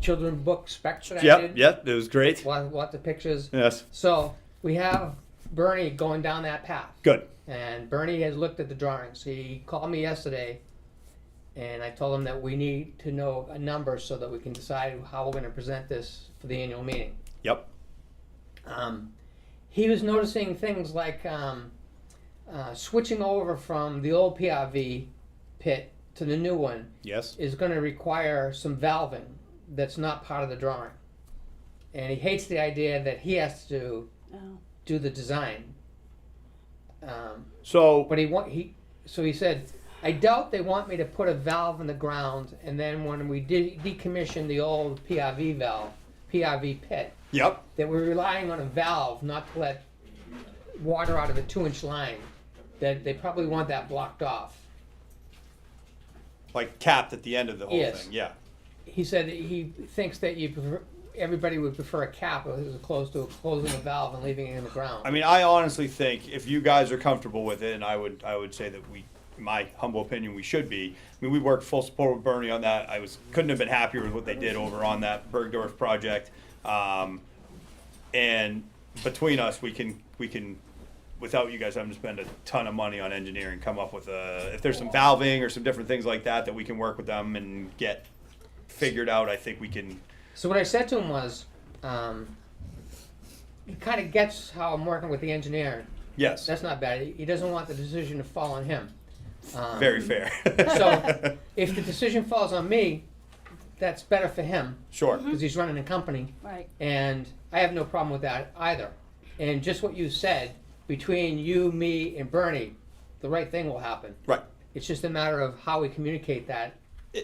children book specs that I Yep. did. Yep. It was great. Lots of pictures. Yes. So we have Bernie going down that path, Good. and Bernie has looked at the drawings. He called me yesterday, and I told him that we need to know a number so that we can decide how we're going to present this for the annual meeting. Yep. He was noticing things like switching over from the old PRV pit to the new one Yes. is going to require some valving that's not part of the drawing. And he hates the idea that he has to Oh. do the design. So But so he said, I doubt they want me to put a valve in the ground, and then when we decommission the old PRV pit, yep. that we're relying on a valve not to let water out of a 2-inch line, that they probably want that blocked off. Like capped at the end of the whole Yes. thing. Yeah. He said that he thinks that everybody would prefer a cap as opposed to closing a valve and leaving it in the ground. I mean, I honestly think if you guys are comfortable with it, and I would say that in my humble opinion, we should be. I mean, we worked full support with Bernie on that. Couldn't have been happier with what they did over on that Bergdorf project. And between us, we can, without you guys having to spend a ton of money on engineering, come up with if there's some valving or some different things like that we can work with them and get figured out. I think we can. So what I said to him was, he kind of gets how I'm working with the engineer. Yes. That's not bad. He doesn't want the decision to fall on him. Very fair. So if the decision falls on me, that's better for him Sure. because he's running a company, Right. and I have no problem with that either. And just what you said, between you, me, and Bernie, the right thing will happen. Right. It's just a matter of how we communicate that.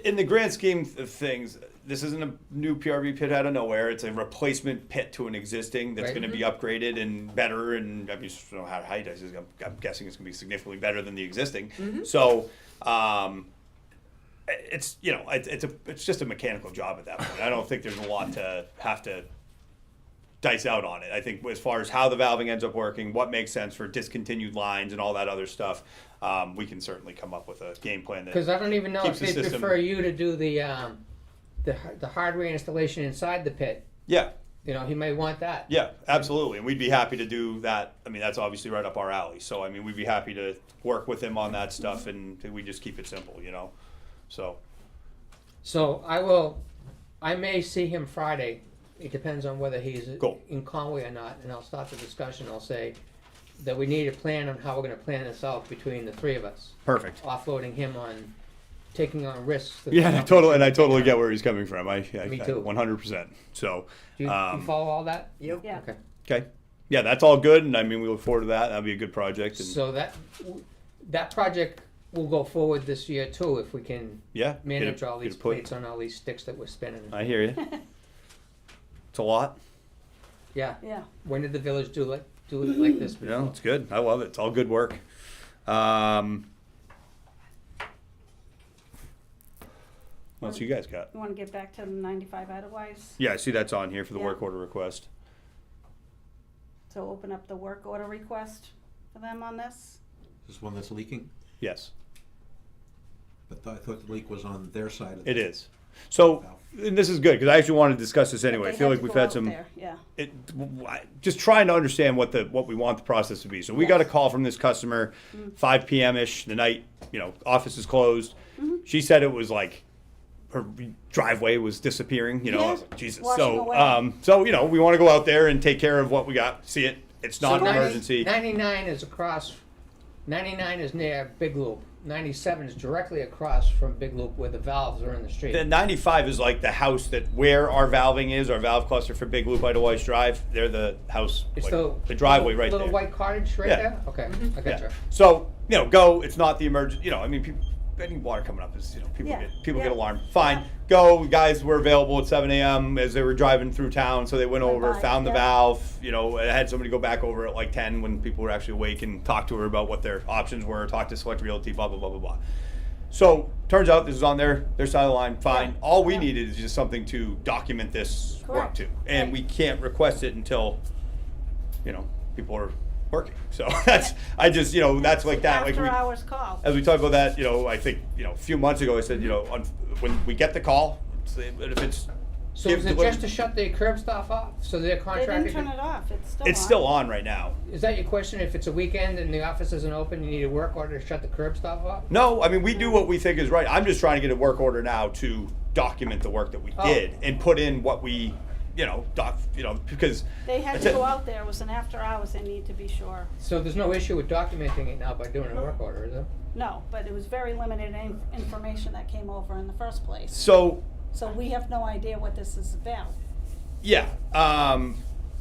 In the grand scheme of things, this isn't a new PRV pit out of nowhere. It's a replacement pit to an existing that's Right. going to be upgraded and better. And I mean, I don't know how he does this. I'm guessing it's going to be significantly better than the existing. So, it's it's just a mechanical job at that point. I don't think there's a lot to have to dice out on it. I think as far as how the valving ends up working, what makes sense for discontinued lines and all that other stuff, we can certainly come up with a game plan that. Because I don't even know keeps if the they system- prefer you to do the hardware installation inside the pit. Yeah. You know, he may want that. Yeah, absolutely, and we'd be happy to do that. I mean, that's obviously right up our alley. So, I mean, we'd be happy to work with him on that stuff, and we just keep it simple, you know. So, So I may see him Friday. It depends on whether he's Cool. in Conway or not, and I'll start the discussion. I'll say that we need a plan on how we're going to plan this out between the three of us, perfect. offloading him on taking on risks. That Yeah, the I company totally shouldn't get take where he's coming from. I Me too. 100%. So, on. Do you follow all that? Yep. Yeah. Okay. okay, yeah, that's all good, and I mean, we look forward to that. That'll be a good project. And So that project will go forward this year too, if we can yeah, manage all get these it put- plates on all these sticks that we're spinning. I hear you. It's a lot. Yeah. Yeah. When did the village do it like this You know, before? it's good. I love it. It's all good work. What else you guys got? You wanna get back to the 95 Eidelweiss? Yeah, I see that's on here for the Yeah. work order request. So open up the work order request for them on this? Is this one that's leaking? Yes, I thought the leak was on their side of the it is. So, and this is good because I actually wanted to discuss this anyway. I They feel had like to we've go had out some. there, yeah. Just trying to understand what we want the process to be. So we got a call from this customer, 5 p.m. ish the night. You know, office is closed. She said it was like her driveway was disappearing. You know, I was like, Jesus. Washing So, away. so you know, we want to go out there and take care of what we got. See it. It's not So an 90 emergency. 99 is across. 99 is near Big Loop. 97 is directly across from Big Loop where the valves are in the street. The 95 is like the house that where our valving is, our valve cluster for Big Loop Eidelweiss Drive. They're the house, It's like, the driveway right little there. white cottage right Yeah. there? Okay, I Yeah. gotcha. So, you know, go. It's not the emergency. You know, I mean, people, any water coming up is, you know, people Yeah. get Yeah. alarmed. Fine, go. Guys were available at 7 a.m. as they were driving through town, so they went over, by, found the yeah. valve. You know, I had somebody go back over at like 10 when people were actually awake and talk to her about what their options were. Talk to Select Realty, blah blah blah blah blah. So turns out this is on their side of the line. Fine. Yeah. All we Yeah. needed is just something to document this work Correct. to, and Right. we can't request it until, you know, people are working. So that's that's like that. Like After we, hours call. as we talked about that, you know, I think, you know, a few months ago I said, you know, when we get the call, if it's So give is it deliver- just to shut the curb stuff off so their They contractor didn't turn can- it off, it's still on. it's still on right now. Is that your question? If it's a weekend and the office isn't open, you need a work order to shut the curb stuff off? No, I mean, we do what we think is right. I'm just trying to get a work order now to document the work that we Oh. did and put in what we, because They had That's to it. go out there, it was an after hours, they need to be sure. So there's no issue with documenting it now by doing a work order, is there? No, but it was very limited information that came over in the first place. so So we have no idea what this is about. yeah,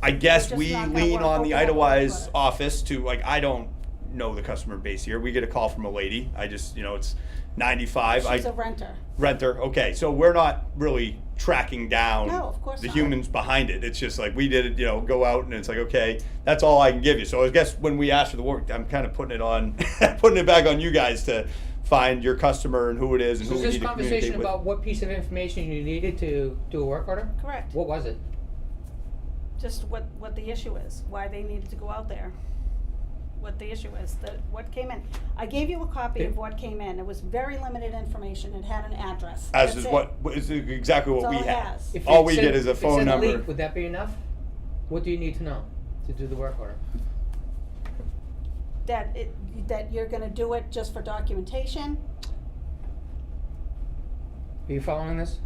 I guess just we not gonna lean work on the over Eidelweiss it. office to, like, I don't know the customer base here. We get a call from a lady. I just, you know, it's 95. She's a renter. Renter. Okay, so we're not really tracking down No, of course the not. humans behind it. It's just like we did it, you know, go out and it's like, okay, that's all I can give you. So I guess when we ask for the work, I'm kind of putting it on, putting it back on you guys to find your customer and who it is and So who is we this need to communicate conversation with. about what piece of information you needed to do a work order? Correct. What was it? Just what the issue is, why they needed to go out there. What the issue is, what came in. I gave you a copy of what came in. It was very limited information. It had an address. As That's is it. what is exactly what That's we all it had. has. If All it we said- get is a if it phone said number. leak, would that be enough? What do you need to know to do the work order? That you're gonna do it just for documentation? Are you following this?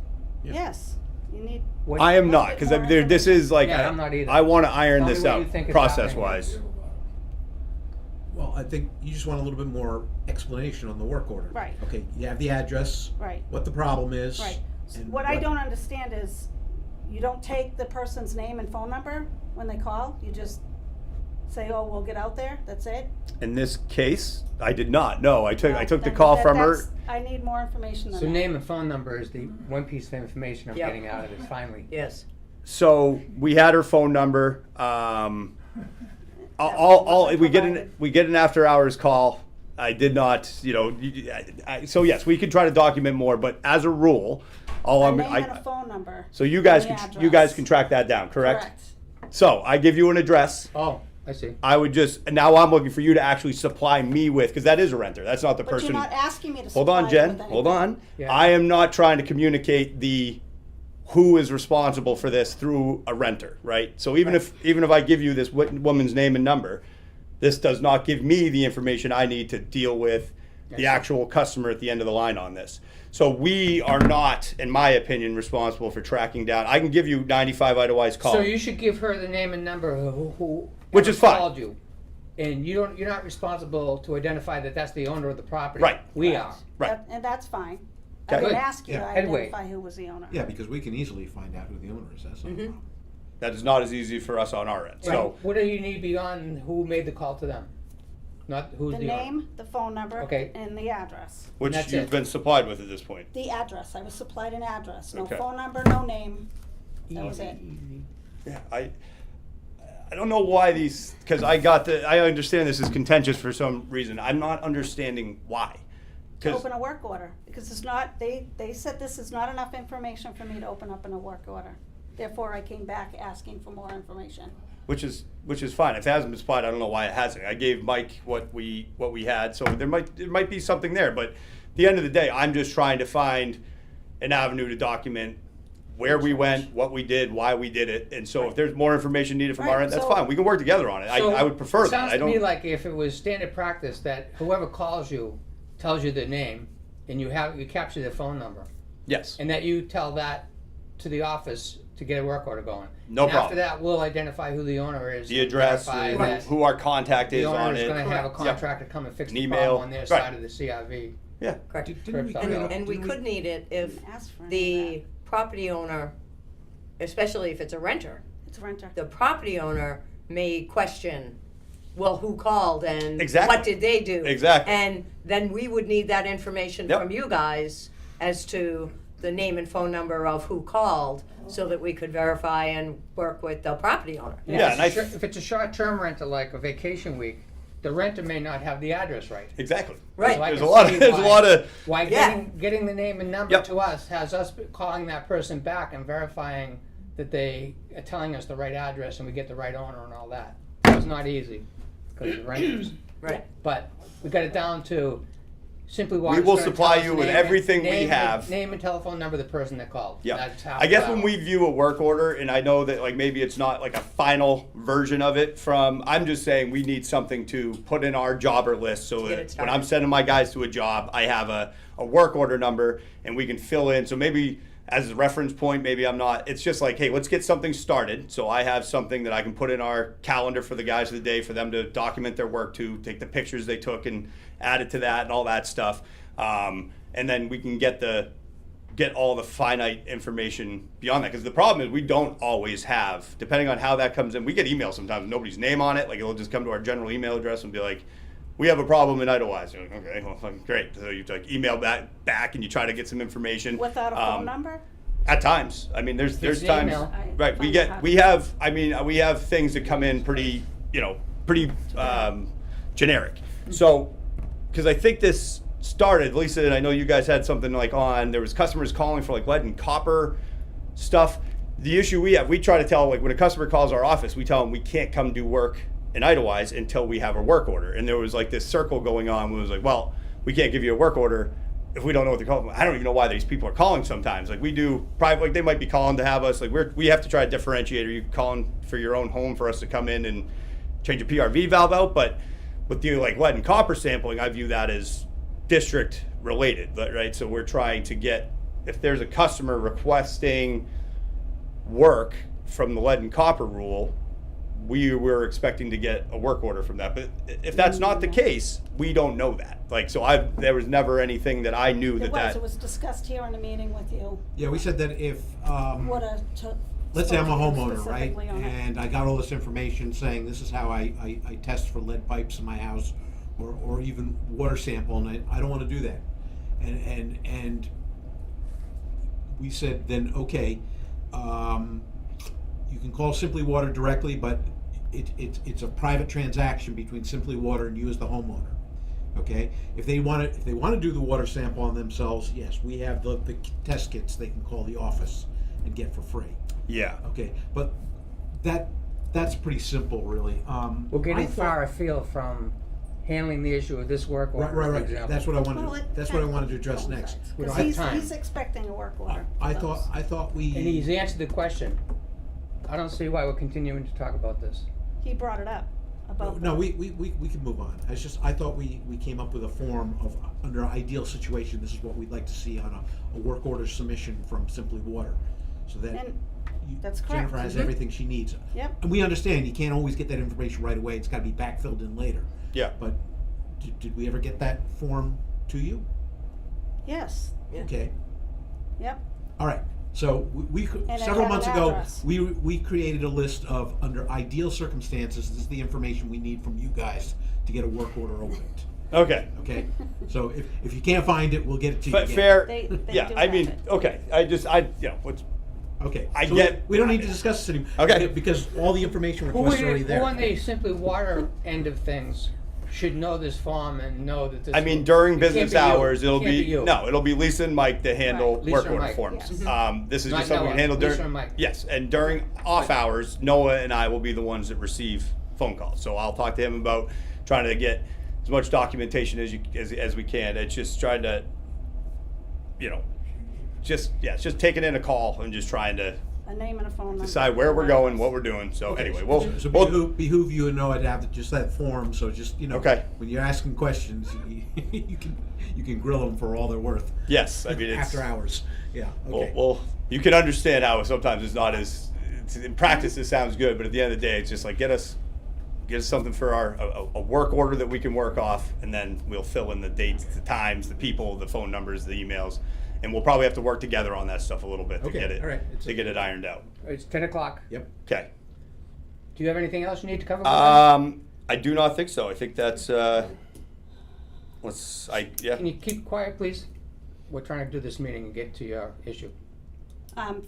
Yeah. Yes, you need. What- I am Little not, bit because more this is like, Yeah, I'm not either. I want to iron Tell me this what you out think is process happening. wise. Well, I think you just want a little bit more explanation on the work order. Right. Okay, you have the address. Right. What the problem is. Right. and What I don't understand is, you don't take the person's name and phone number when they call? You just say, oh, we'll get out there, that's it? In this case, I did not. No, I took No, the then call from her. that's- I need more information than So that. name and phone number is the one piece of information I'm Yeah. getting out of it finally. Yes. So we had her phone number. wasn't We provided. get an after hours call. I did not, so yes, we could try to document more, but as a rule, all A I'm name and a phone number. so you guys and can the you guys address. can track that down, correct? So I give you an address. Oh, I see. I would just, now I'm looking for you to actually supply me with, because that is a renter. That's not the But person. you're not asking me to Hold supply on, you Jen. with anything. Hold on. Yeah. I am not trying to communicate who is responsible for this through a renter, right? So even if I give you this woman's name and number, this does not give me the information I need to deal with the actual customer at the end of the line on this. So we are not, in my opinion, responsible for tracking down. I can give you 95 Eidelweiss call. So you should give her the name and number of who Which is fine. called you. And you're not responsible to identify that that's the owner of the property. Right. We are. Right. And that's fine. Okay. I didn't Good. ask you to Yeah. Anyway. identify who was the owner. Yeah, because we can easily find out who the owner is, that's not a problem. That is not as easy for us on our end. So What do you need beyond who made the call to them? Not who's The the owner. name, the phone number, Okay. and the address. which That's you've it. been supplied with at this point. The address, I was supplied an address, no Okay. phone number, no name. That was Easy, it. easy. Yeah, I don't know why these, because I understand this is contentious for some reason. I'm not understanding why. To 'Cause- open a work order, because it's not, they said this is not enough information for me to open up in a work order. Therefore, I came back asking for more information. which is fine. If it hasn't been supplied, I don't know why it hasn't. I gave Mike what we had, so there might be something there. But at the end of the day, I'm just trying to find an avenue to document where we went, what we did, why we did it. And so if there's more information needed from our Right, end, that's so- fine. We can work together on it. So, I would prefer it that. sounds I to me don't. like if it was standard practice that whoever calls you tells you the name and you capture their phone number Yes. and that you tell that to the office to get a work order going. No and problem. After that, we'll identify who the owner is. The and address, verify who, that who our contact the is owner on is it. going to have a Yep. contractor come and fix An the email. problem on their Right. side of the CRV. Yeah. Correct. Didn't we- And we didn't could need it if Didn't ask for any of the property owner, especially if it's a renter, It's a renter. the property owner may question, well, who called and Exactly. what did they do? Exactly. And then we would need that information Yep. from you guys as to the name and phone number of who called so that we could verify and work with the property owner. And Yeah, if it's a short-term rental, like a vacation week, the renter may not have the address right. Exactly. Right. So I There's can a lot see of there's a why- lot of Why Yeah. getting the name and number Yep. to us has us calling that person back and verifying that they are telling us the right address and we get the right owner and all that. It's not easy because of renters. Right. But we got it down to simply We will supply you with everything we have. Name and telephone number of the person that called. Yeah. That's how I guess well- when we view a work order, and I know that like maybe it's not like a final version of it from, I'm just saying we need something to put in our jobber list so Get it that when started. I'm sending my guys to a job, I have a work order number and we can fill in. So maybe as a reference point, maybe I'm not, it's just like, hey, let's get something started. So I have something that I can put in our calendar for the guys of the day for them to document their work to, take the pictures they took and add it to that and all that stuff. And then we can get all the finite information beyond that. Because the problem is we don't always have, depending on how that comes in, we get emails sometimes with nobody's name on it. Like it'll just come to our general email address and be like, we have a problem in Eidelweiss. You're like, okay, well, fucking great. So you like email that back and you try to get some information. Without a phone number? At times. I mean, there's It's an times, email. right, we have things that come in pretty generic. So, because I think this started, Lisa, and I know you guys had something like there was customers calling for like lead and copper stuff. The issue we try to tell, like when a customer calls our office, we tell them we can't come do work in Eidelweiss until we have a work order. And there was like this circle going on where it was like, well, we can't give you a work order if we don't know what they're calling. I don't even know why these people are calling sometimes. Like we do private, like they might be calling to have us, like we have to try to differentiate. Are you calling for your own home for us to come in and change a PRV valve out? But with the like lead and copper sampling, I view that as district related, right? So we're trying to get, if there's a customer requesting work from the lead and copper rule, we were expecting to get a work order from that. But if that's not the case, we don't know that. Like, so there was never anything that I knew It was discussed here in a meeting with you, Yeah, we said that if, what let's say I'm a spoke to you homeowner, right? specifically on it. And I got all this information saying this is how I test for lead pipes in my house or even water sample, and I don't want to do that. And we said then, okay, you can call Simply Water directly, but it's a private transaction between Simply Water and you as the homeowner. Okay, if they want to do the water sample on themselves, yes, we have the test kits they can call the office and get for free. Yeah. Okay, but that that's pretty simple, really. We're I getting thought- far afield from handling the issue of this work order, Right, right, for right. example. That's what I wanted. Well, it That's what I kind of wanted to address next. coincides, We don't 'cause have he's, time. he's expecting a work order. I for thought. those. I thought we. And he's answered the question. I don't see why we're continuing to talk about this. He brought it up about. No, the- we can move on. It's just, I thought we came up with a form of, under ideal situation, this is what we'd like to see on a work order submission from Simply Water. So that And that's Jennifer correct. has Mhm. everything she needs. Yep. And we understand, you can't always get that information right away, it's gotta be backfilled in later. Yeah. But did we ever get that form to you? Yes, Yeah. Okay, yep. all right. So we it several had months an ago, address. we created a list of, under ideal circumstances, this is the information we need from you guys to get a work order opened. Okay. Okay, so if you can't find it, we'll get it to you again. Fair. They Yeah, do I have mean, it. okay. What's Okay, I so get- we don't need to discuss this anymore. Okay. Because all the information Who requests are already there. on the Simply Water end of things should know this form and know that this? I mean, during it can't business be you. hours, It it'll can't be, you. no, it'll be Lisa and Mike that handle Right. Lisa work and order Mike, forms. yes. This is Not just something we Noah, handle Lisa during. and Mike. Yes, and during off hours, Noah and I will be the ones that receive phone calls. So I'll talk to him about trying to get as much documentation as we can. It's just trying to, it's just taking in a call and just trying to A name and a phone number. decide where we're going, what we're doing. So anyway, So we'll behoove you and Noah to have just that form, so just, Okay. when you're asking questions, you can grill them for all they're worth. yes, I mean it's After hours, yeah, okay. Well, you can understand how sometimes it's not as in practice it sounds good, but at the end of the day, it's just like get us something for a work order that we can work off, and then we'll fill in the dates, the times, the people, the phone numbers, the emails, and we'll probably have to work together on that stuff a little bit to Okay, get it all right. to get it ironed out. It's 10 o'clock. Yep. Okay. Do you have anything else you need to cover? Brian? I do not think so. I think that's yeah. Can you keep quiet, please? We're trying to do this meeting and get to your issue.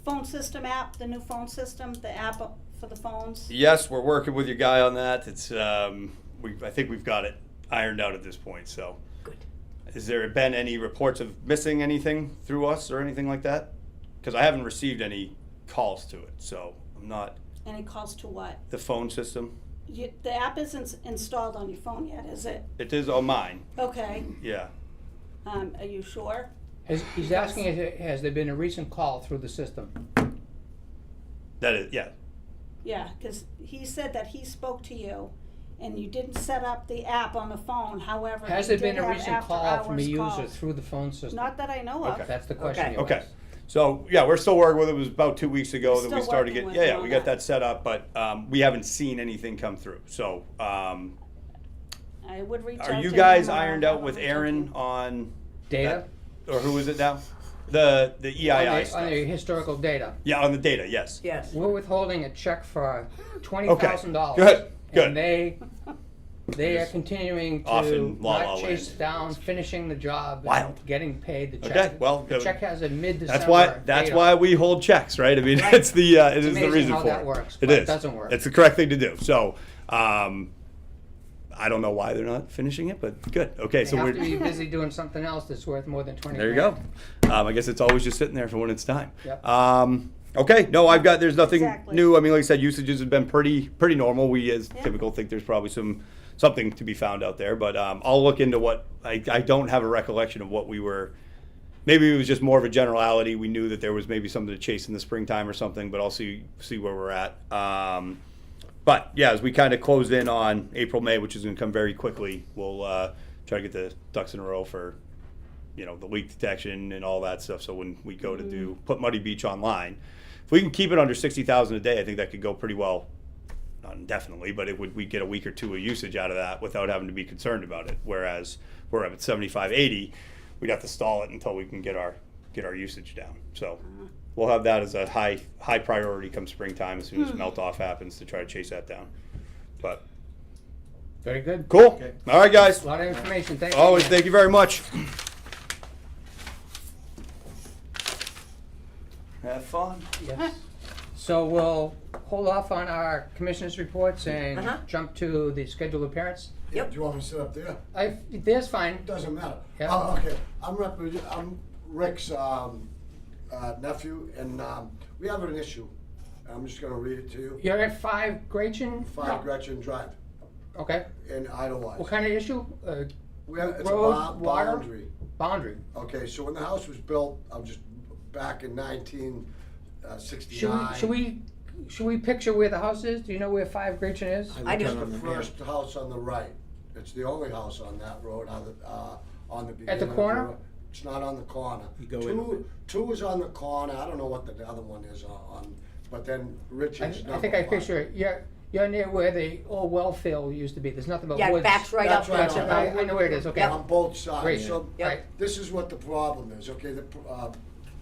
Phone system app, the new phone system, the app for the phones. Yes, we're working with your guy on that. It's I think we've got it ironed out at this point. So, Good. has there been any reports of missing anything through us or anything like that? Because I haven't received any calls to it, so I'm not Any calls to what? the phone system. The app isn't installed on your phone yet, is it? It is on mine. Okay, Yeah. are you sure? He's asking, has there been a recent call through the system? That is yeah. Yeah, because he said that he spoke to you and you didn't set up the app on the phone, however. Has you there been did a have recent call from a after-hours user calls. through the phone system? Not that I know of. Okay. That's the question Okay. he Okay. was. So yeah, we're still working with it. It was about 2 weeks ago We're that we still started working getting. with Yeah, him we on got that. that set up, but we haven't seen anything come through. So I would reach out to are you him guys or ironed have out with him reach out to Aaron you. on Data? or who is it now? The EII stuff. On the historical data. Yeah, on the data. Yes. Yes. We're withholding a check for $20,000. Good, good. And they are continuing to Often La La not chase Land. down, finishing the job, Wild. and getting paid the check. Okay, well, The check has a mid-December That's date why on it. we hold checks, right? I mean, Right. it's the it is the amazing reason how for that it. works, It but is. it doesn't work. It's the correct thing to do. So, I don't know why they're not finishing it, but good. Okay, They so have we're to be busy doing something else that's worth more than 20. there. You go. I guess it's always just sitting there for when it's time. Yep. Okay. No, there's nothing Exactly. new. I mean, like I said, usages have been pretty normal. We, as Yeah. typical, think there's probably something to be found out there. But I'll look into what I don't have a recollection of what we were. Maybe it was just more of a generality. We knew that there was maybe something to chase in the springtime or something. But I'll see where we're at. But yeah, as we kind of close in on April, May, which is going to come very quickly, we'll try to get the ducks in a row for, the leak detection and all that stuff. So when we go to put Muddy Beach online, if we can keep it under 60,000 a day, I think that could go pretty well. Not indefinitely, but we'd get a week or two of usage out of that without having to be concerned about it. Whereas we're at 75, 80, we'd have to stall it until we can get our usage down. So we'll have that as a high priority come springtime as soon as melt off happens to try to chase that down. But Very good. cool. Okay. All right, guys. A lot of information. Thank you. Always thank you very much. Have fun. Yes. So we'll hold off on our commissioners' reports and Uh-huh. jump to the scheduled appearance. Yep. Do you want me to sit up there? There's fine. Doesn't matter. Yeah. Oh, okay. I'm Rick's nephew, and we have an issue. I'm just gonna read it to you. You're at 5 Gretchen? 5 Gretchen Drive Okay. in Eidelweiss. What kind of issue? It's road, a water? boundary. Boundary. Okay, so when the house was built, I'm just back in 1969. Should we picture where the house is? Do you know where 5 Gretchen is? I looked do. on The the map. first house on the right. It's the only house on that road on the beginning. At the of corner? road. It's not on the corner. You go two is on the corner. I don't know what the other one is on, but then Richard's I number think I 5. picture it. You're near where the old well field used to be. There's nothing but Yeah, it woods. backs right That's up right. into I the. know where it is. Okay. Yep. On both sides. Great. So Yep. Right. this is what the problem is. Okay,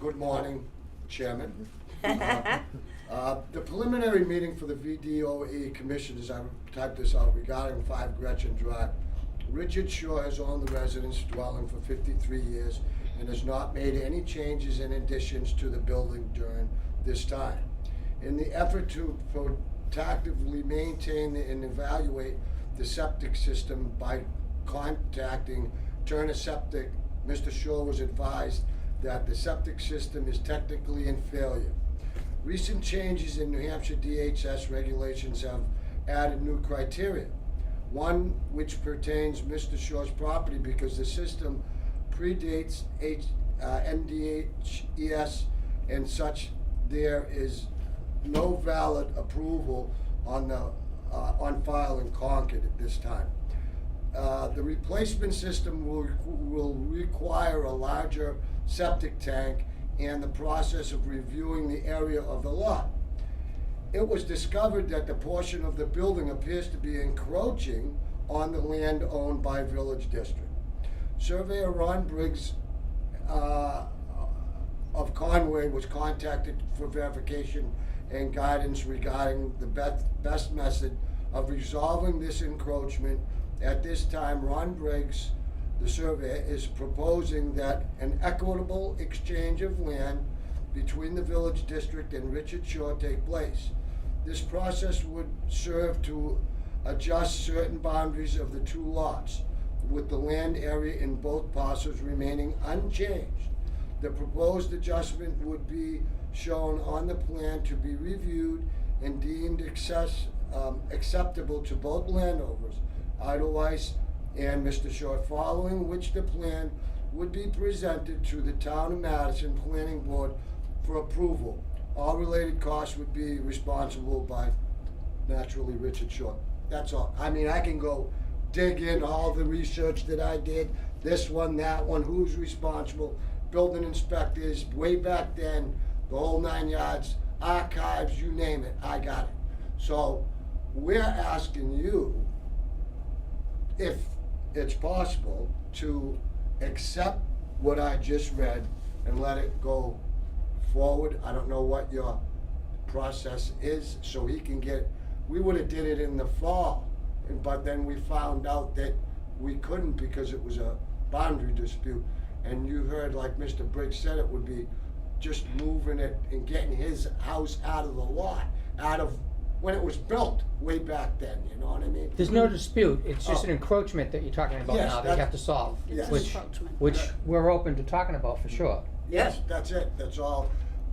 good morning, Chairman. The preliminary meeting for the VDOE Commission, as I typed this out, regarding 5 Gretchen Drive. Richard Shaw has owned the residence dwelling for 53 years and has not made any changes and additions to the building during this time. In the effort to proactively maintain and evaluate the septic system by contacting Turner Septic, Mr. Shaw was advised that the septic system is technically in failure. Recent changes in New Hampshire DHS regulations have added new criteria. One which pertains Mr. Shaw's property because the system predates NDHES and such. There is no valid approval on file in Concord at this time. The replacement system will require a larger septic tank and the process of reviewing the area of the lot. It was discovered that the portion of the building appears to be encroaching on the land owned by Village District. Surveyor Ron Briggs of Conway was contacted for verification and guidance regarding the best method of resolving this encroachment. At this time, Ron Briggs, the surveyor, is proposing that an equitable exchange of land between the Village District and Richard Shaw take place. This process would serve to adjust certain boundaries of the 2 lots, with the land area in both parcels remaining unchanged. The proposed adjustment would be shown on the plan to be reviewed and deemed acceptable to both landowners, Eidelweiss and Mr. Shaw, following which the plan would be presented to the Town of Madison Planning Board for approval. All related costs would be responsible by, naturally, Richard Shaw. That's all. I mean, I can go dig in all the research that I did, this one, that one, who's responsible, building inspectors, way back then, the whole 9 yards, archives, you name it, I got it. So we're asking you, if it's possible, to accept what I just read and let it go forward. I don't know what your process is, so he can get, we would have did it in the fall, but then we found out that we couldn't because it was a boundary dispute. And you heard, like Mr. Briggs said, it would be just moving it and getting his house out of the lot, out of when it was built way back then, you know what I mean? There's no dispute. It's just Oh. an encroachment that you're talking about Yes, now that you that- have to solve, Yes. which Encroachment. which we're open to talking about for sure. Yes, that's it, that's all,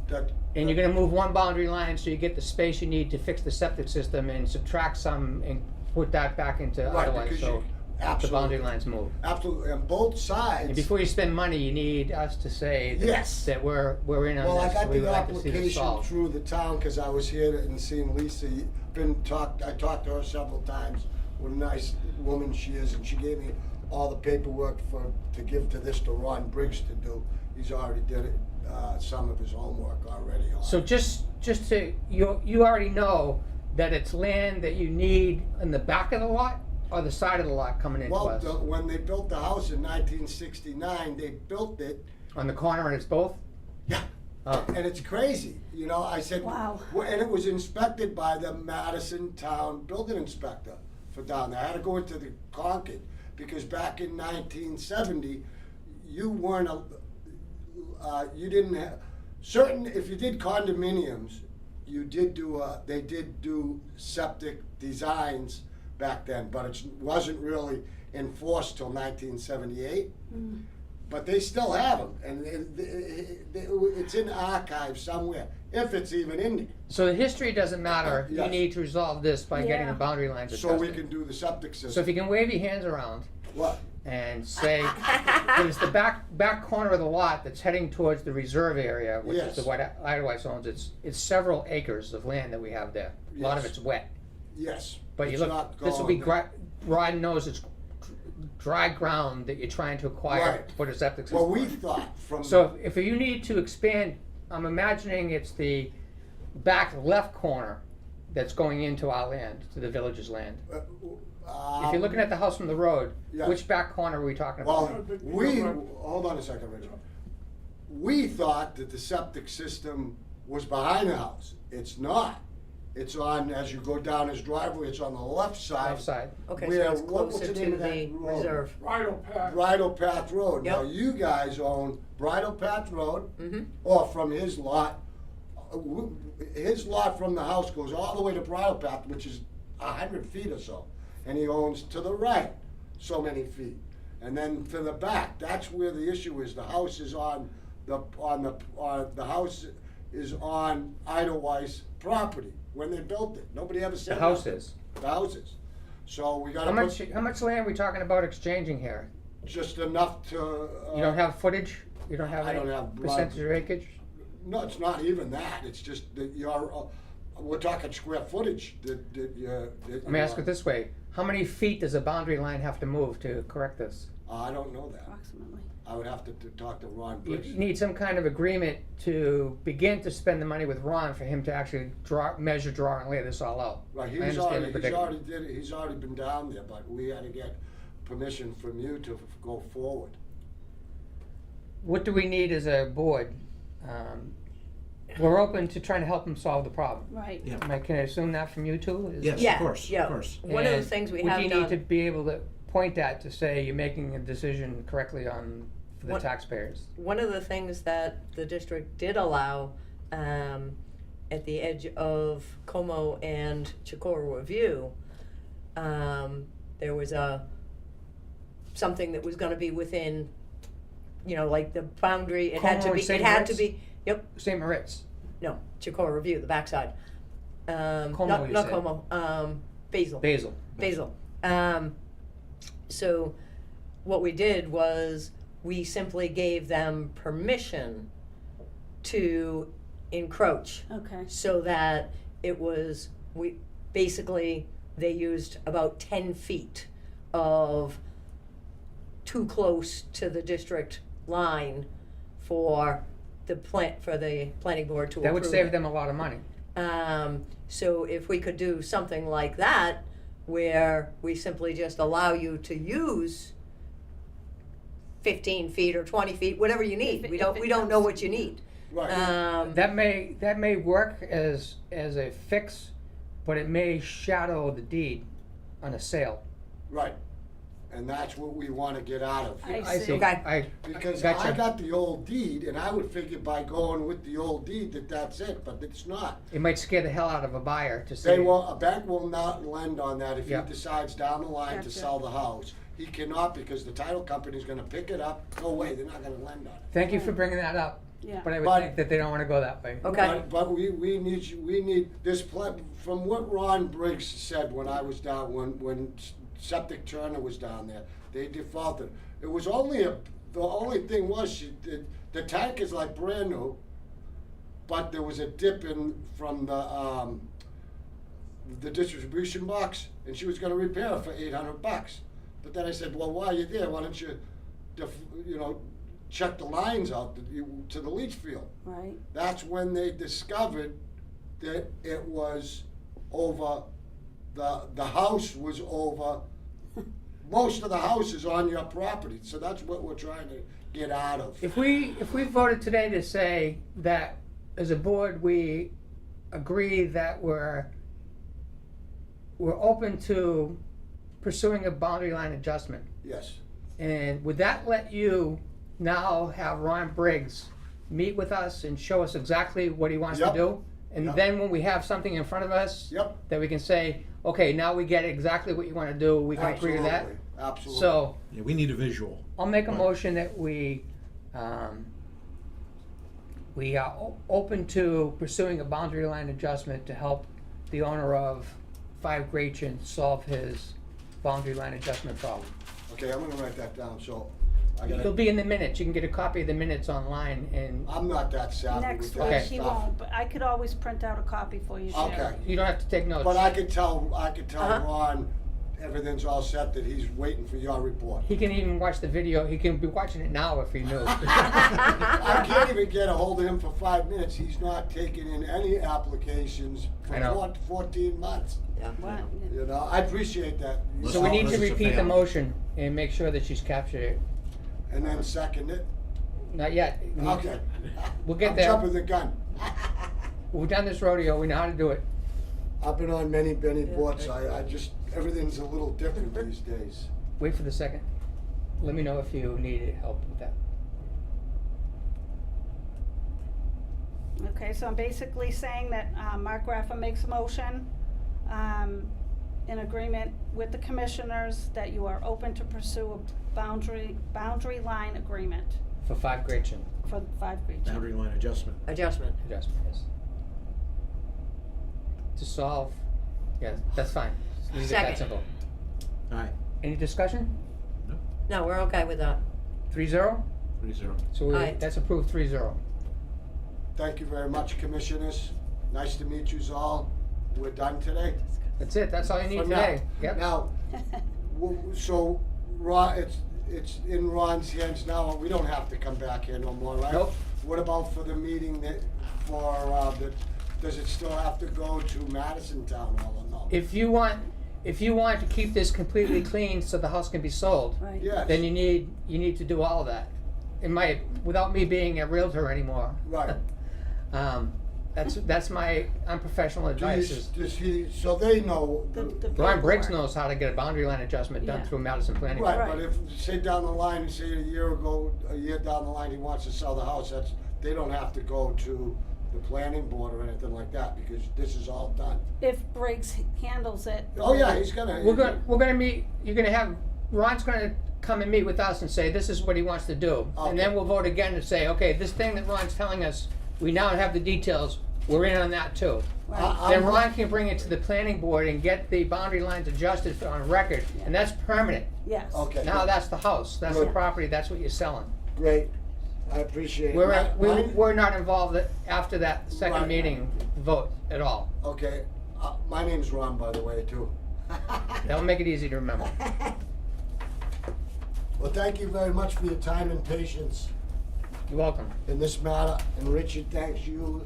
that. And you're gonna move one boundary line so you get the space you need to fix the septic system and subtract some and put that back into Right, Eidelweiss, because so you- the absolutely. boundary lines move. Absolutely, on both sides. And before you spend money, you need us to say that, Yes. that we're in on Well, I this, got we the would like to see this application solved. through the town, cause I was here and seen Lisa, I talked to her several times, what a nice woman she is, and she gave me all the paperwork to give to this to Ron Briggs to do. He's already did it, some of his homework already on. So just to, you already know that it's land that you need in the back of the lot or the side of the lot coming into Well, us? when they built the house in 1969, they built it, On the corner and it's both? yeah, Oh. and it's crazy, you know, I said. Wow. And it was inspected by the Madison Town Building Inspector for down there. I had to go into the Concord, because back in 1970, you weren't, you didn't have, if you did condominiums, you did do, they did do septic designs back then, but it wasn't really enforced till 1978. but they still have them, and it's in the archive somewhere, if it's even in there. So the history doesn't matter, you Yes. need to resolve this by getting the Yeah. boundary lines So we adjusted. can do the septic system. So if you can wave your hands around What? and say, there's the back corner of the lot that's heading towards the reserve area, which is the Yes. what Eidelweiss owns, it's several acres of land that we have there. A lot of Yes. it's wet. Yes. But you It's look, not this will be, going- Rod knows it's dry ground that you're trying to acquire Right. to put a septic system. Well, we on. thought from. So if you need to expand, I'm imagining it's the back left corner that's going into our land, to the village's land. If you're looking at the house from the road, Yes. which back corner are we talking about? Well, hold on a second, Richard. We thought that the septic system was behind the house. It's not. It's on, as you go down his driveway, it's on the left side. Left side. Okay, Where- so it's what's closer the name to of that the road? reserve. Bridle Path Road. Now, Yep. you guys own Bridle Path Road, Mhm. or from his lot. His lot from the house goes all the way to Bridle Path, which is 100 feet or so. And he owns to the right so many feet. And then to the back, that's where the issue is. The house is on the house is on Eidelweiss property when they built it. Nobody ever said The house nothing. is. The house is. So we gotta How much land are we talking about exchanging here? just enough to. You don't have footage? You don't have I any don't have blood. percentage of acreage? No, it's not even that. It's just that you're. We're talking square footage. Let me ask it this way, how many feet does a boundary line have to move to correct this? I don't know that. Approximately. I would have to talk to Ron You Briggs. need some kind of agreement to begin to spend the money with Ron for him to actually measure, draw, and lay this all out. Right, I he's understand the predicament. already been down there, but we had to get permission from you to go forward. What do we need as a board? We're open to trying to help him solve the problem. Right. Yeah. Can I assume that from you two? Is- Yes, Yeah, of course, yeah. of course. One of the And things we what have do you need to done, be able to point at to say you're making a decision correctly for the What- taxpayers? one of the things that the district did allow, at the edge of Como and Chicora View, there was something that was gonna be within, like the boundary, it had to Como be, and St. it had to Moritz? be, yep, St. Moritz. no, Chicora View, the backside. Como, Not you not said. Como, Basil. Basil. Basil. So what we did was we simply gave them permission to encroach Okay. so that they used about 10 feet of too close to the district line for the planning board to approve. That would save it. them a lot of money. So if we could do something like that, where we simply just allow you to use 15 feet or 20 feet, whatever you need. If We it don't know comes- what you need. Right. That may work as a fix, but it may shadow the deed on a sale. Right. And that's what we want to get out of. I I see. see. Okay. Because Gotcha. I got the old deed, and I would figure by going with the old deed that that's it, but it's not. It might scare the hell out of a buyer to say. A bank will not lend on that if he Yeah. decides down the line to Gotcha. sell the house. He cannot because the title company's gonna pick it up. No way, they're not gonna lend on it. Thank you for bringing that up. Yeah. But I would But- think that they don't wanna go that way. Okay. But we need this from what Ron Briggs said when I was down, when Septic Turner was down there, they defaulted. It was the only thing was, the tank is like brand new, but there was a dip in from the distribution box, and she was gonna repair it for $800. But then I said, well, while you're there, why don't you, check the lines out to the leach field? Right. That's when they discovered that it was over, the house was over, most of the house is on your property, so that's what we're trying to get out of. If we voted today to say that as a board, we agree that we're open to pursuing a boundary line adjustment, Yes, and would that let you now have Ron Briggs meet with us and show us exactly what he wants to Yep. do? And Yep. then when we have something in front of us, yep, that we can say, okay, now we get exactly what you wanna do, we can agree to that? Absolutely. So, Yeah, we need a visual. I'll make a Right. motion that we are open to pursuing a boundary line adjustment to help the owner of 5 Gretchen solve his boundary line adjustment problem. Okay, I'm gonna write that down, so I It'll gotta, be in the minutes, you can get a copy of the minutes online, and I'm not that savvy Next with week, that Okay. he stuff. won't, but I could always print out a copy for you, Sharon. Okay, you don't have to take notes. but I could tell Uh-huh. Ron, everything's all set, that he's waiting for your report. He can even watch the video, he can be watching it now if he knew. I can't even get a hold of him for 5 minutes, he's not taking in any applications I know. for 14 months. Yeah. What? You know, I appreciate that. So we need to This is a repeat the fail. motion and make sure that she's captured it. And then second it. Not yet. Okay. We'll get I'm there. jumping the gun. We've done this rodeo, we know how to do it. I've been on many boards, I just, everything's a little different these days. Wait for the second. Let me know if you need help with that. Okay, so I'm basically saying that Mark Raffa makes a motion in agreement with the commissioners that you are open to pursue a boundary line agreement For 5 Gretchen for 5 Gretchen. Boundary line adjustment. Adjustment. adjustment, yes. To solve, yeah, that's fine. Just leave it that Second. simple. Aye. Any discussion? No, we're okay with that. 3-0? 3-0. So Aye. that's approved 3-0. Thank you very much, commissioners. Nice to meet yous all. We're done today. That's it, that's all you need For now. today. Yep. Now, so Ron, it's in Ron's hands now, we don't have to come back here no more, right? Nope. What about for the meeting that, does it still have to go to Madison Town Hall or no? If you want to keep this completely clean so the house can be sold, Right. Yes. then you need to do all of that. Without me being a realtor anymore. Right. That's my unprofessional advice is, Does he, so they know. The Ron Briggs paperwork. knows how to get a boundary line adjustment done Yeah. through Madison Planning. Right, Board. but if, say down the line, say a year down the line, he wants to sell the house, they don't have to go to the planning board or anything like that, because this is all done. If Briggs handles it. Oh, yeah, he's gonna. We're gonna meet, Ron's gonna come and meet with us and say, this is what he wants to do. Okay. And then we'll vote again and say, okay, this thing that Ron's telling us, we now have the details, we're in on that too. Right. Then Ron can bring it to the planning board and get the boundary lines adjusted on record, and that's permanent. Yes. Okay. Now that's the house, that's the Good. property, that's what you're selling. Great, I appreciate it. We're not involved after that second Right. meeting vote at all. Okay, my name's Ron, by the way, too. That'll make it easy to remember. Well, thank you very much for your time and patience You're welcome. in this matter, and Richard, thanks you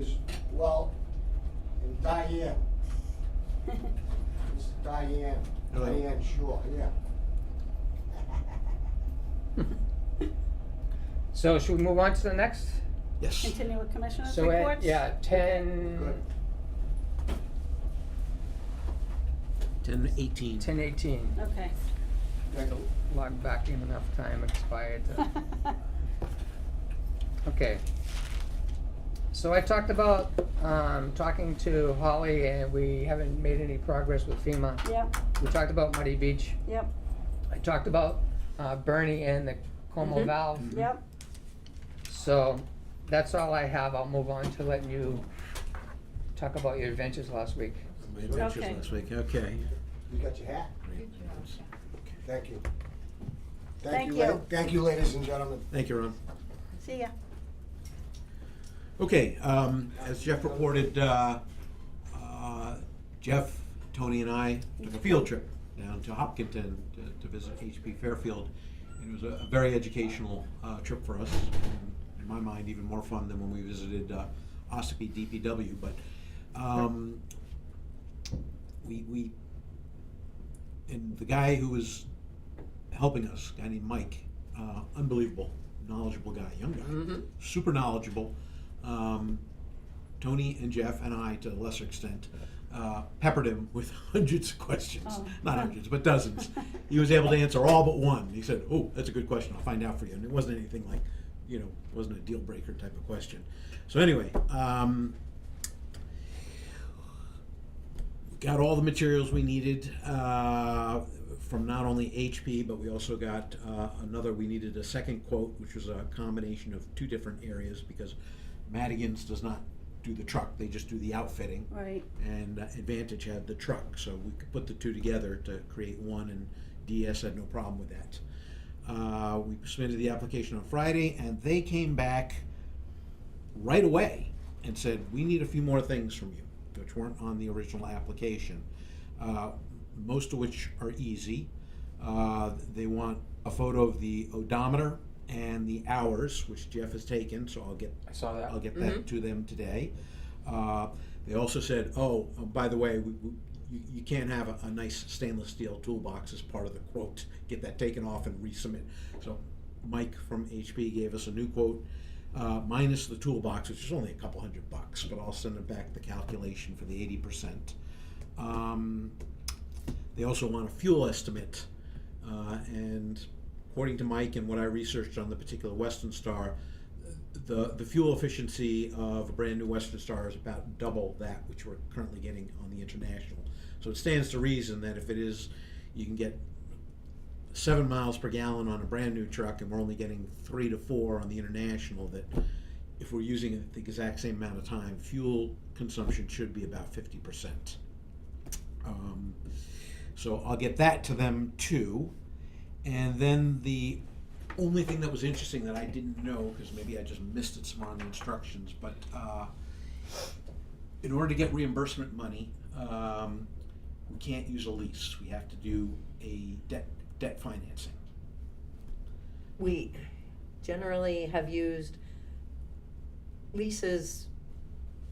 as well, and Diane. This is Diane, Hello. Diane Shore, yeah. So should we move on to the next? Yes. Continue with commissioners' So reports? yeah, 10, Good. 10:18. 10:18. Okay. Thank you. Log back in enough time expired to, okay. So I talked about, talking to Holly, and we haven't made any progress with FEMA. Yep, We talked about Muddy Beach. yep, I talked about, Bernie and the Como Mhm. valve. yep. So that's all I have. I'll move on to letting you talk about your adventures last week. My adventures Okay. last week, okay. You got your hat? Thank you. Thank you. you. Thank you, ladies and gentlemen. Thank you, Ron. See ya. Okay, as Jeff reported, Jeff, Tony, and I took a field trip down to Hopkinton to visit HP Fairfield. And it was a very educational trip for us, and in my mind, even more fun than when we visited Ossipee DPW. But we and the guy who was helping us, a guy named Mike, unbelievable, knowledgeable guy, young guy, super knowledgeable. Tony and Jeff and I, to a lesser extent, peppered him with hundreds of questions. Oh. Not hundreds, but dozens. He was able to answer all but one. He said, "Oh, that's a good question. I'll find out for you." And it wasn't anything like, it wasn't a deal breaker type of question. So anyway, got all the materials we needed. from not only HP, but we also got we needed a second quote, which was a combination of two different areas, because Madigan's does not do the truck, they just do the outfitting. Right. And Advantage had the truck, so we could put the two together to create one, and DS had no problem with that. We submitted the application on Friday, and they came back right away and said, we need a few more things from you, which weren't on the original application, most of which are easy. They want a photo of the odometer and the hours, which Jeff has taken, so I saw that. I'll get that to them today. They also said, by the way, you can't have a nice stainless steel toolbox as part of the quote. Get that taken off and resubmit. So Mike from HP gave us a new quote, minus the toolbox, which is only a couple $100, but I'll send them back the calculation for the 80%. They also want a fuel estimate, and according to Mike and what I researched on the particular Western Star, the fuel efficiency of a brand new Western Star is about double that which we're currently getting on the International. So it stands to reason that if it is, you can get 7 miles per gallon on a brand new truck, and we're only getting 3 to 4 on the International, that if we're using it the exact same amount of time, fuel consumption should be about 50%. So I'll get that to them too. And then the only thing that was interesting that I didn't know, because maybe I just missed it somewhere on the instructions, but in order to get reimbursement money, we can't use a lease. We have to do a debt financing. We generally have used leases,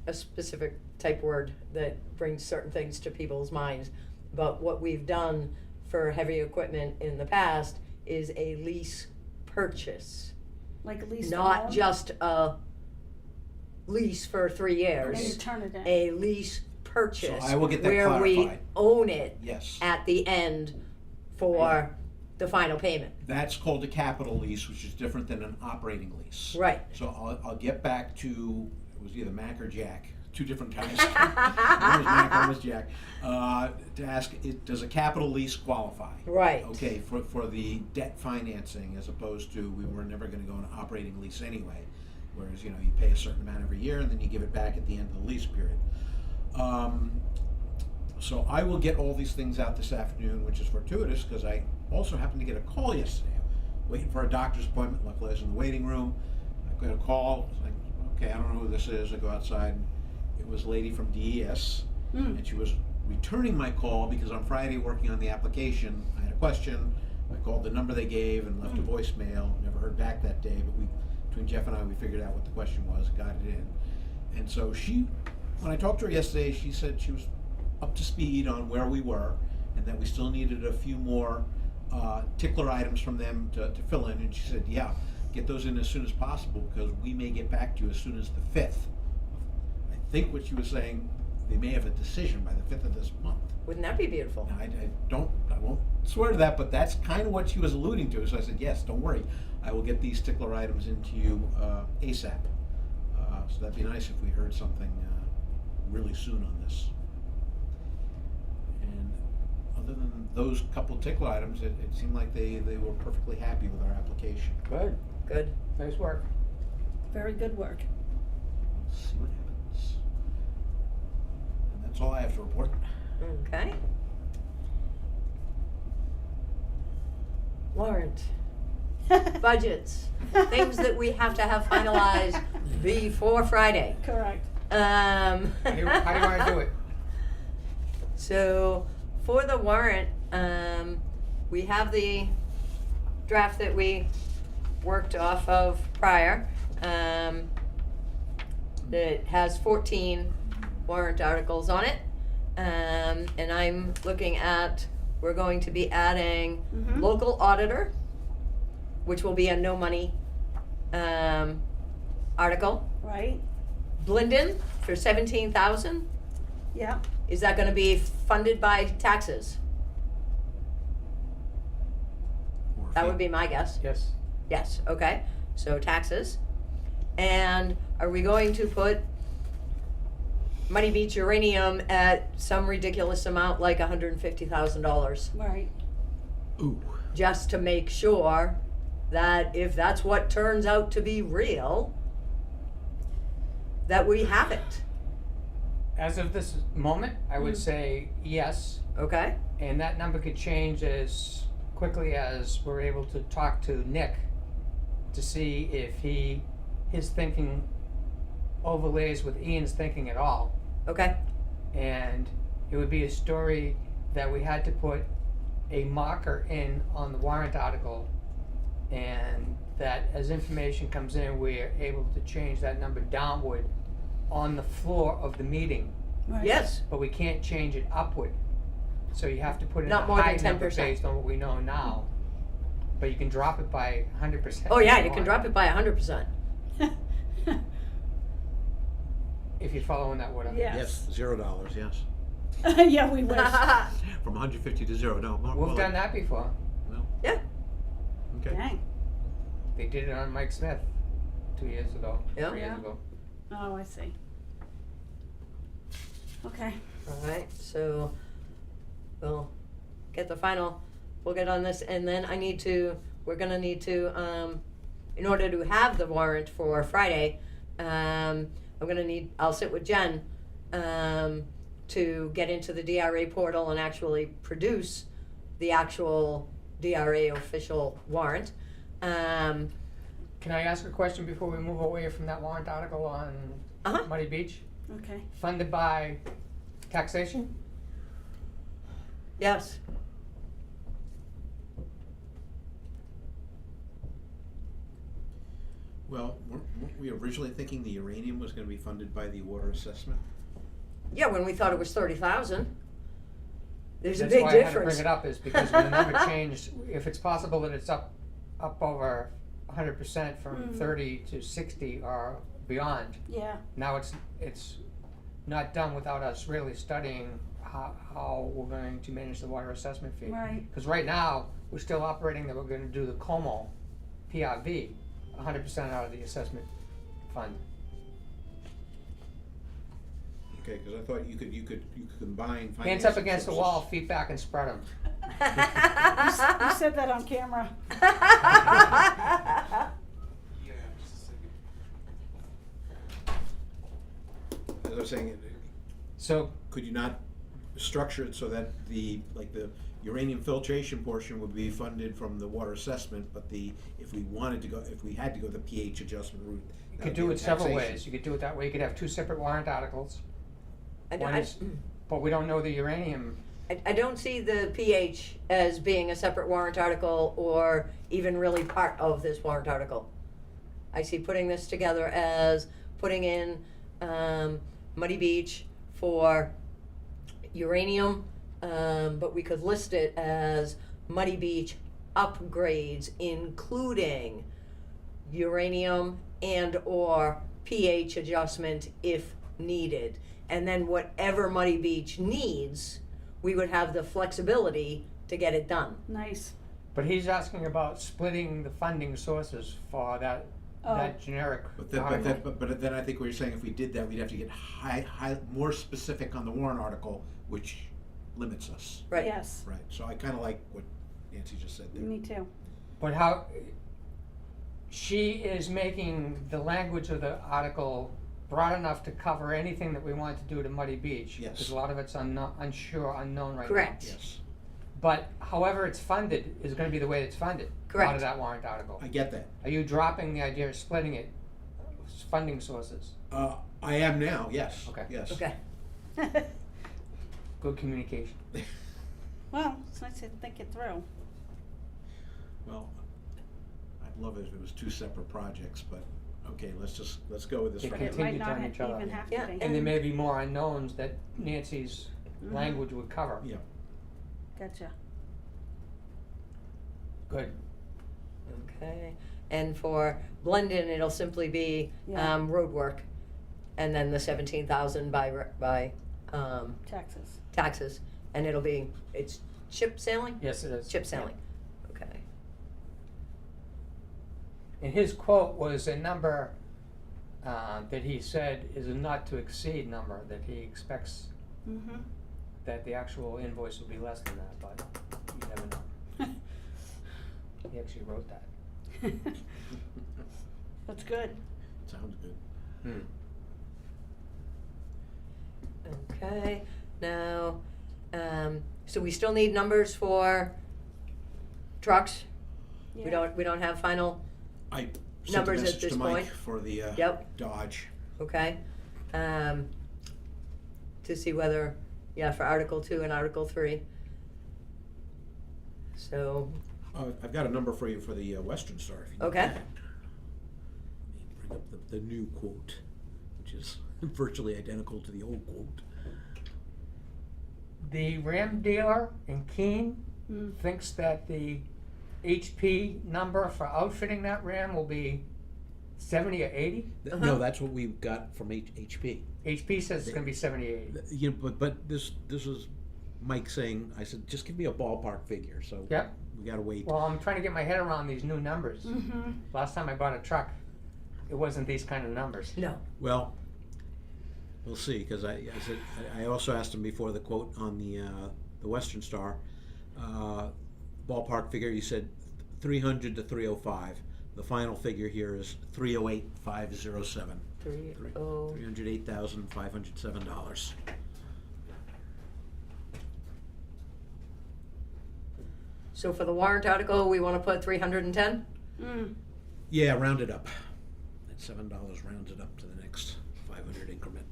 a specific type word that brings certain things to people's minds. But what we've done for heavy equipment in the past is a lease purchase. Like a lease. Not just a lease for 3 years. And you turn it in. A lease purchase. So I will get that where we clarified. own it Yes. at the end for the final payment. That's called a capital lease, which is different than an operating lease. Right. So I'll get back to, it was either Mac or Jack, 2 different times. One was Mac, one was Jack. To ask, does a capital lease qualify? Right. Okay, for the debt financing, as opposed to, we were never gonna go on an operating lease anyway. Whereas, you pay a certain amount every year and then you give it back at the end of the lease period. So I will get all these things out this afternoon, which is fortuitous, because I also happened to get a call yesterday. Waiting for a doctor's appointment, luckily I was in the waiting room. I got a call, I was like, okay, I don't know who this is. I go outside, and it was a lady from DES, and she was returning my call because on Friday, working on the application, I had a question. I called the number they gave and left a voicemail. Never heard back that day, but between Jeff and I, we figured out what the question was, got it in. And so when I talked to her yesterday, she said she was up to speed on where we were, and that we still needed a few more tickler items from them to fill in. And she said, yeah, get those in as soon as possible, because we may get back to you as soon as the 5th. I think what she was saying, they may have a decision by the 5th of this month. Wouldn't that be beautiful? Now, I won't swear to that, but that's kind of what she was alluding to. So I said, yes, don't worry. I will get these tickler items into you ASAP. So that'd be nice if we heard something really soon on this. And other than those couple tickler items, it seemed like they were perfectly happy with our application. Good. Good. Nice work. Very good work. Let's see what happens. And that's all I have to report. Okay. Warrant. Budgets. Things that we have to have finalized before Friday. Correct. How do you want to do it? So for the warrant, we have the draft that we worked off of prior. That has 14 warrant articles on it. And I'm looking at, we're going to be adding local auditor, which will be a no money article. Right. Blinden for 17,000. Yeah. Is that gonna be funded by taxes? That would be my guess. Yes. Yes, okay, so taxes. And are we going to put Money Beach Uranium at some ridiculous amount like $150,000? Right. Ooh. just to make sure that if that's what turns out to be real, that we have it, As of this moment, I would say yes, okay? and that number could change as quickly as we're able to talk to Nick to see if his thinking overlays with Ian's thinking at all. Okay, And it would be a story that we had to put a marker in on the warrant article, and that as information comes in, we are able to change that number downward on the floor of the meeting, Right. yes, but we can't change it upward. So you have to put in Not a more than high number 10%. based on what we know now. But you can drop it by 100%. oh yeah, you can drop it by 100%. If you're following that word up. Yes. Yes, $0, yes. Yeah, we wish. From 150 to 0, no. More, We've done that before. Well, Yeah, okay. Dang. They did it on Mike Smith 2 years ago, Yeah. 3 years Yeah. ago. Oh, I see. Okay. alright, so we'll get the final, we'll get on this, and then we're gonna need to, in order to have the warrant for Friday, I'll sit with Jen, to get into the DRA portal and actually produce the actual DRA official warrant. Can I ask a question before we move away from that warrant article on Uh-huh. Muddy Beach? Okay. Funded by taxation? Yes, Well, weren't we originally thinking the uranium was gonna be funded by the water assessment? yeah, when we thought it was 30,000. There's a That's big why I had to difference. bring it up, is because when the number changed, if it's possible that it's up over 100% from 30 to 60 or beyond, Yeah. now it's not done without us really studying how we're going to manage the water assessment fee. Right. Because right now, we're still operating that we're gonna do the Como PRV, 100% out of the assessment fund. Okay, cause I thought you could combine financing. Hands up against the sources. wall, feet back and spread them. You said that on camera. As I was saying, So, could you not structure it so that the uranium filtration portion would be funded from the water assessment, but if we had to go the pH adjustment route. you that could would do be it several taxation. ways. You could do it that way. You could have 2 separate warrant articles. One I, is, but we don't know the uranium. I don't see the pH as being a separate warrant article or even really part of this warrant article. I see putting this together as putting in Muddy Beach for uranium, but we could list it as Muddy Beach upgrades, including uranium and or pH adjustment if needed. And then whatever Muddy Beach needs, we would have the flexibility to get it done. Nice. But he's asking about splitting the funding sources for that generic article. But then I think what you're saying, if we did that, we'd have to get more specific on the warrant article, which limits us. Right. Yes. Right, so I kinda like what Nancy just said there. Me too. But how, she is making the language of the article broad enough to cover anything that we want to do to Muddy Beach. Yes. Because a lot of it's unknown right now. Correct. Yes, But however it's funded is gonna be the way it's funded. Out Correct. of that warrant article. I get that. Are you dropping the idea of splitting it, funding sources? I am now, yes. Okay. Yes. Okay. Good communication. Well, it's nice to think it through. Well, I'd love it if it was 2 separate projects, but, okay, let's go with this They right It now. might Contingent not on each other. even have Yeah, to be. And there may be more unknowns that Nancy's Mhm. language would cover. Yeah. Gotcha. Good. Okay. And for Blendon, it'll simply be Yeah. road work, and then the 17,000 by Taxes. taxes, and it's chip sailing. Yes, it is. Chip sailing. Okay. And his quote was a number that he said is a not to exceed number, that he expects Mm-hmm. that the actual invoice will be less than that, but you never know. He actually wrote that. That's good. Sounds good. Okay, now, so we still need numbers for trucks? We Yeah. don't have final, I sent a Numbers at message this to Mike point? for the Yep. Dodge. okay? To see whether, for Article 2 and Article 3. So, I've got a number for you for the Western Star. If you need Okay. that. Let me bring up the new quote, which is virtually identical to the old quote. The Ram dealer in Keene Mm. thinks that the HP number for outfitting that Ram will be 70 or 80. No, that's what we got from HP. HP says it's gonna be 70 or 80. You know, but this is Mike saying. I said just give me a ballpark figure. So Yep. we gotta wait. Well, I'm trying to get my head around these new numbers. Mm-hmm. Last time I bought a truck, it wasn't these kind of numbers. no. Well, we'll see, because I said I also asked him before the quote on the Western Star ballpark figure. He said 300 to 305. The final figure here is 308,507. 30. $308,507. So for the warrant article, we wanna put 310? Mm. Yeah, round it up. That $7 rounds it up to the next 500 increment.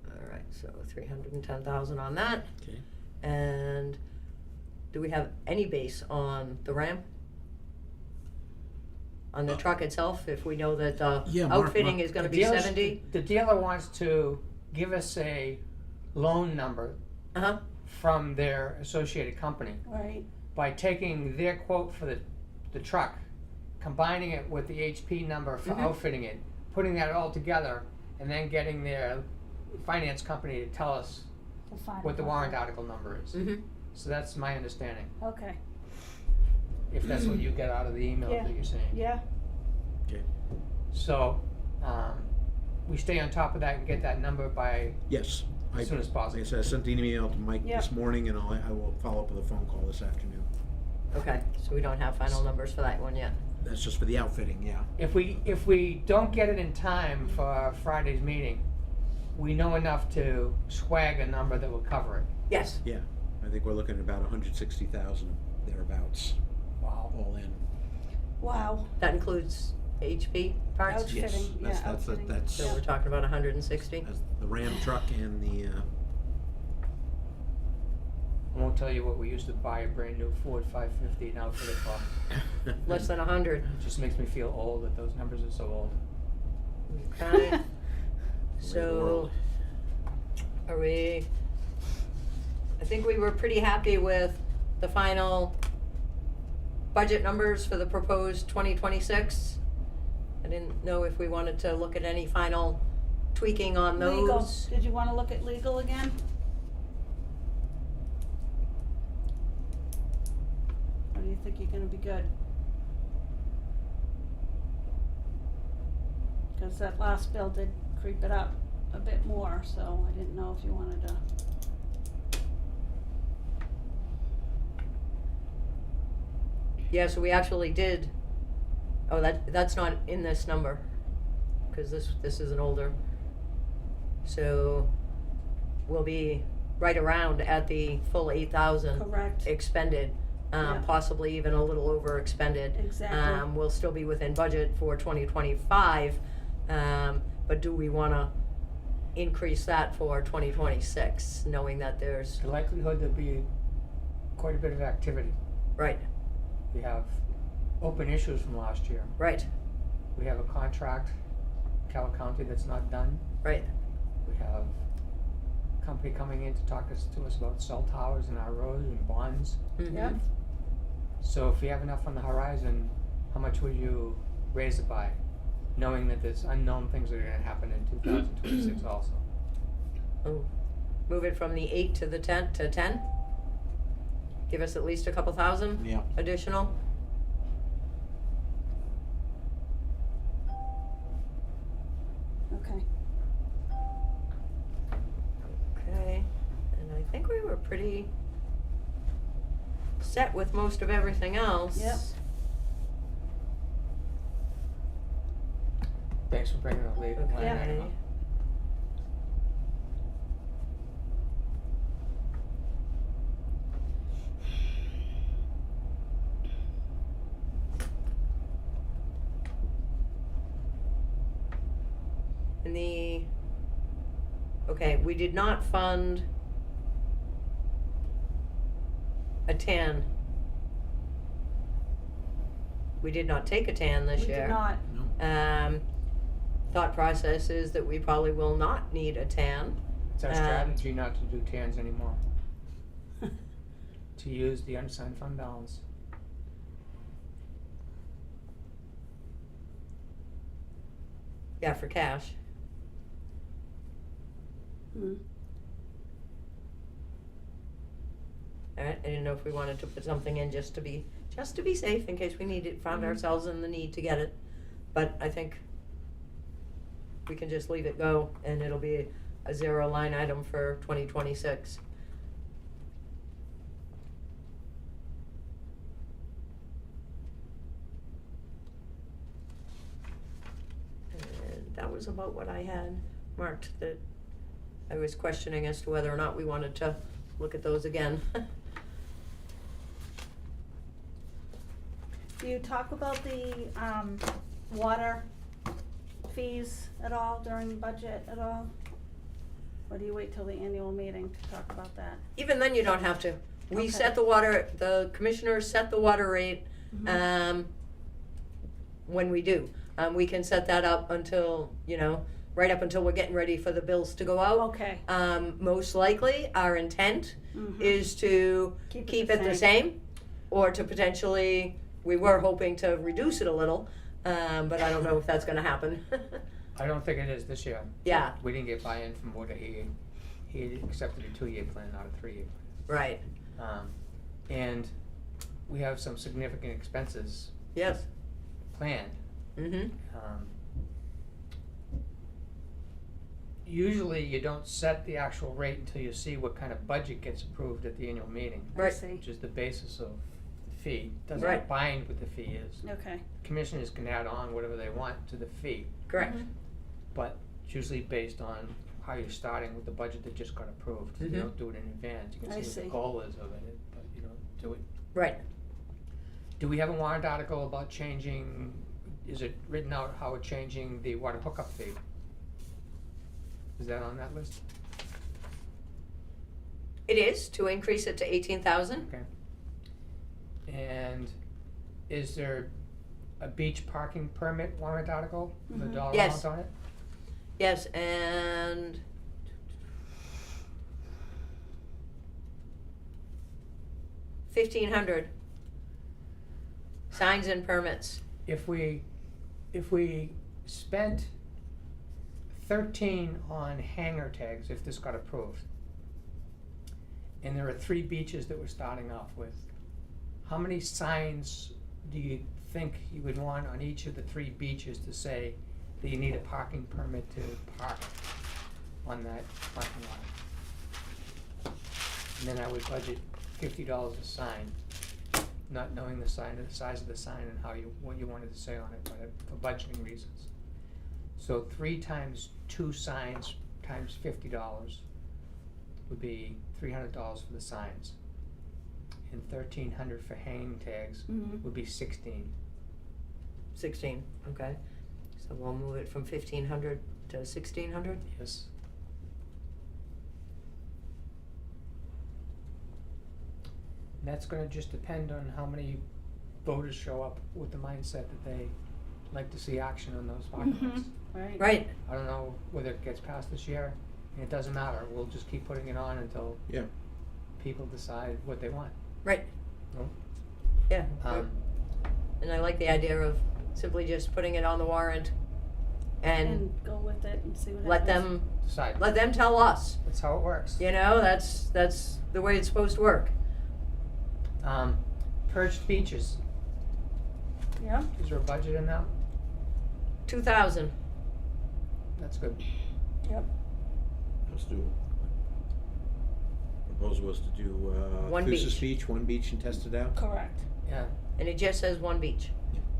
Alright, so 310,000 on that. Okay. And do we have any base on the Ram? On the truck itself, if we know that Yeah, Mark- outfitting Mark- is gonna The be dealer's- 70? The dealer wants to give us a loan number Uh-huh, from their associated company Right. by taking their quote for the truck, combining it with the HP number for Mhm. outfitting it, putting that all together, and then getting their finance company to tell us The final what the number. warrant article number is. mm-hmm, So that's my understanding, Okay. if that's what you get out of the email Yeah. that you're saying. Yeah. Okay. So, we stay on top of that and get that number by Yes. as soon as Like possible. I said, I sent an email to Mike Yeah. this morning, and I will follow up with a phone call this afternoon. okay, so we don't have final numbers for that one yet. That's just for the outfitting, yeah. If we don't get it in time for Friday's meeting, we know enough to swag a number that will cover it. Yes, Yeah, I think we're looking at about 160,000 thereabouts, Wow. all in. Wow. that includes HP parts, Ouch. Yes, Outfitting, that's yeah, outfitting. that's so we're talking about 160? that's the Ram truck and the. I won't tell you what we used to buy a brand new Ford 550 and outfit it for. Less than 100. It just makes me feel old that those numbers are so old. Okay, the so world. are we, I think we were pretty happy with the final budget numbers for the proposed 2026. I didn't know if we wanted to look at any final tweaking on Legal. those. Did you wanna look at legal again? Or do you think you're gonna be good? Cause that last bill did creep it up a bit more, so I didn't know if you wanted to. Yeah, so we actually did, oh, that's not in this number, cause this is an older. So we'll be right around at the full 8,000 Correct, expended, Yeah. possibly even a little over expended. exactly. We'll still be within budget for 2025, but do we wanna increase that for 2026, knowing that there's, The likelihood there'll be quite a bit of activity. right, We have open issues from last year. right, We have a contract, Cal County, that's not done. right, We have a company coming in to talk to us about cell towers in our roads and bonds. mhm. Yeah. So if you have enough on the horizon, how much would you raise it by? Knowing that there's unknown things that are gonna happen in 2026 also. Oh, move it from the 8 to the 10 to 10? Give us at least a couple thousand Yeah. additional? Okay, pretty set with most of everything else. Yep. Thanks for bringing up later. Okay. Yeah. And okay, we did not fund a tan. We did not take a tan this We year. did not. No. Thought process is that we probably will not need a tan. It's our strategy not to do TANs anymore. To use the unassigned fund balance. Yeah, for cash. Mm. Alright, I didn't know if we wanted to put something in just to be safe in case we need it, found ourselves in the need to get it. But I think we can just leave it go and it'll be a 0 line item for 2026. And that was about what I had marked, that I was questioning as to whether or not we wanted to look at those again. Do you talk about the, water fees at all during the budget at all? Or do you wait till the annual meeting to talk about that? Even then, you don't have to. We Okay. set the water, the commissioners set the water rate, when we do. We can set that up until, right up until we're getting ready for the bills to go out. Okay. Most likely, our intent is to keep it the same, or to potentially, we were hoping to reduce it a little, but I don't know if that's gonna happen. I don't think it is this year. Yeah, We didn't get buy-in from Wood. He accepted a 2-year plan, not a 3-year right, plan. And we have some significant expenses yes. planned. Mm-hmm, Usually you don't set the actual rate until you see what kind of budget gets approved at the annual meeting, I right. see. which is the basis of the fee. Doesn't Right. bind what the fee is. Okay. Commissioners can add on whatever they want to the fee, correct. but it's usually based on how you're starting with the budget that just got approved. Mhm. You don't do it in advance. You can I see what see. the goal is of it, but you don't do it. Right. Do we have a warrant article about changing, is it written out how we're changing the water hookup fee? Is that on that list? It is, to increase it to 18,000. Okay. And is there a beach parking permit warrant article, the Mhm. dollar Yes. amount on it? Yes, and $1,500. Signs and permits. If we spent 13 on hanger tags, if this got approved, and there are 3 beaches that we're starting off with, how many signs do you think you would want on each of the 3 beaches to say that you need a parking permit to park on that parking lot? And then I would budget $50 a sign, not knowing the size of the sign and what you wanted to say on it, but for budgeting reasons. So 3 times 2 signs times $50 would be $300 for the signs. And $1,300 for hanging tags Mhm. would be 16. 16, okay. So we'll move it from 1,500 to 1,600? Yes. And that's gonna just depend on how many voters show up with the mindset that they like to see action on those parking lots. Right. Right, I don't know whether it gets passed this year, and it doesn't matter, we'll just keep putting it on until Yeah. people decide what they want. right. No? Yeah. Um, And I like the idea of simply just putting it on the warrant and And go with it and see what let happens. Decide, let them tell us. that's how it works. That's the way it's supposed to work. Purged beaches, Yeah. is there a budget in that? 2,000. That's good. Yep. Let's do. proposal was to do, One Thusis beach. Beach, one beach and test it out. Correct. Yeah, And it just says one beach.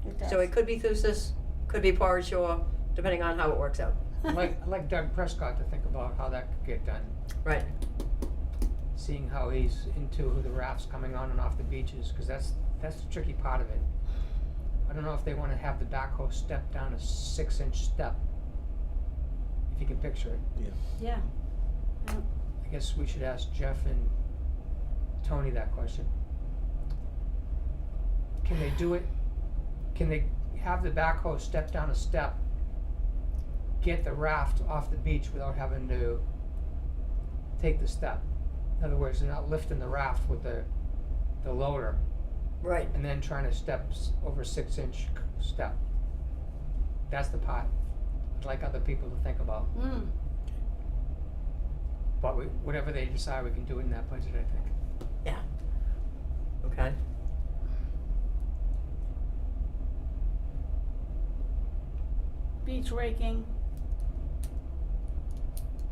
It does. So it could be Thusis, could be Porridge Shore, depending on how it works out. I'd like Doug Prescott to think about how that could get done. Right. Seeing how he's into the rafts coming on and off the beaches, cause that's the tricky part of it. I don't know if they wanna have the backhoe step down a 6-inch step. If you can picture it. Yeah. I guess we should ask Jeff and Tony that question. Can they do it? Can they have the backhoe step down a step, get the raft off the beach without having to take the step? In other words, they're not lifting the raft with the loader Right. and then trying to step over a 6-inch step. That's the part I'd like other people to think about. Mm. But whatever they decide, we can do it in that budget, I think. Yeah. Okay. Beach raking.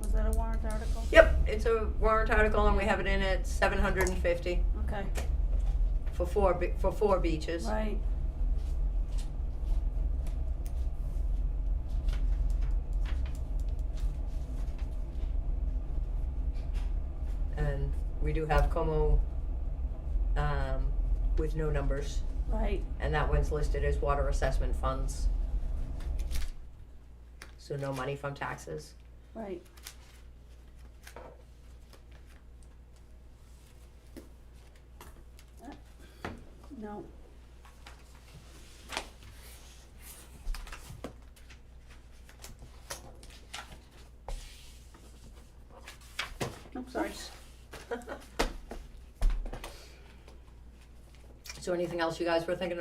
Was that a warrant article? Yep, it's a warrant article and we have it in at 750 Okay, for four beaches. right. And we do have Como, with no numbers, Right. and that one's listed as water assessment funds. So no money from taxes. Right. No. I'm sorry. So anything else you guys were thinking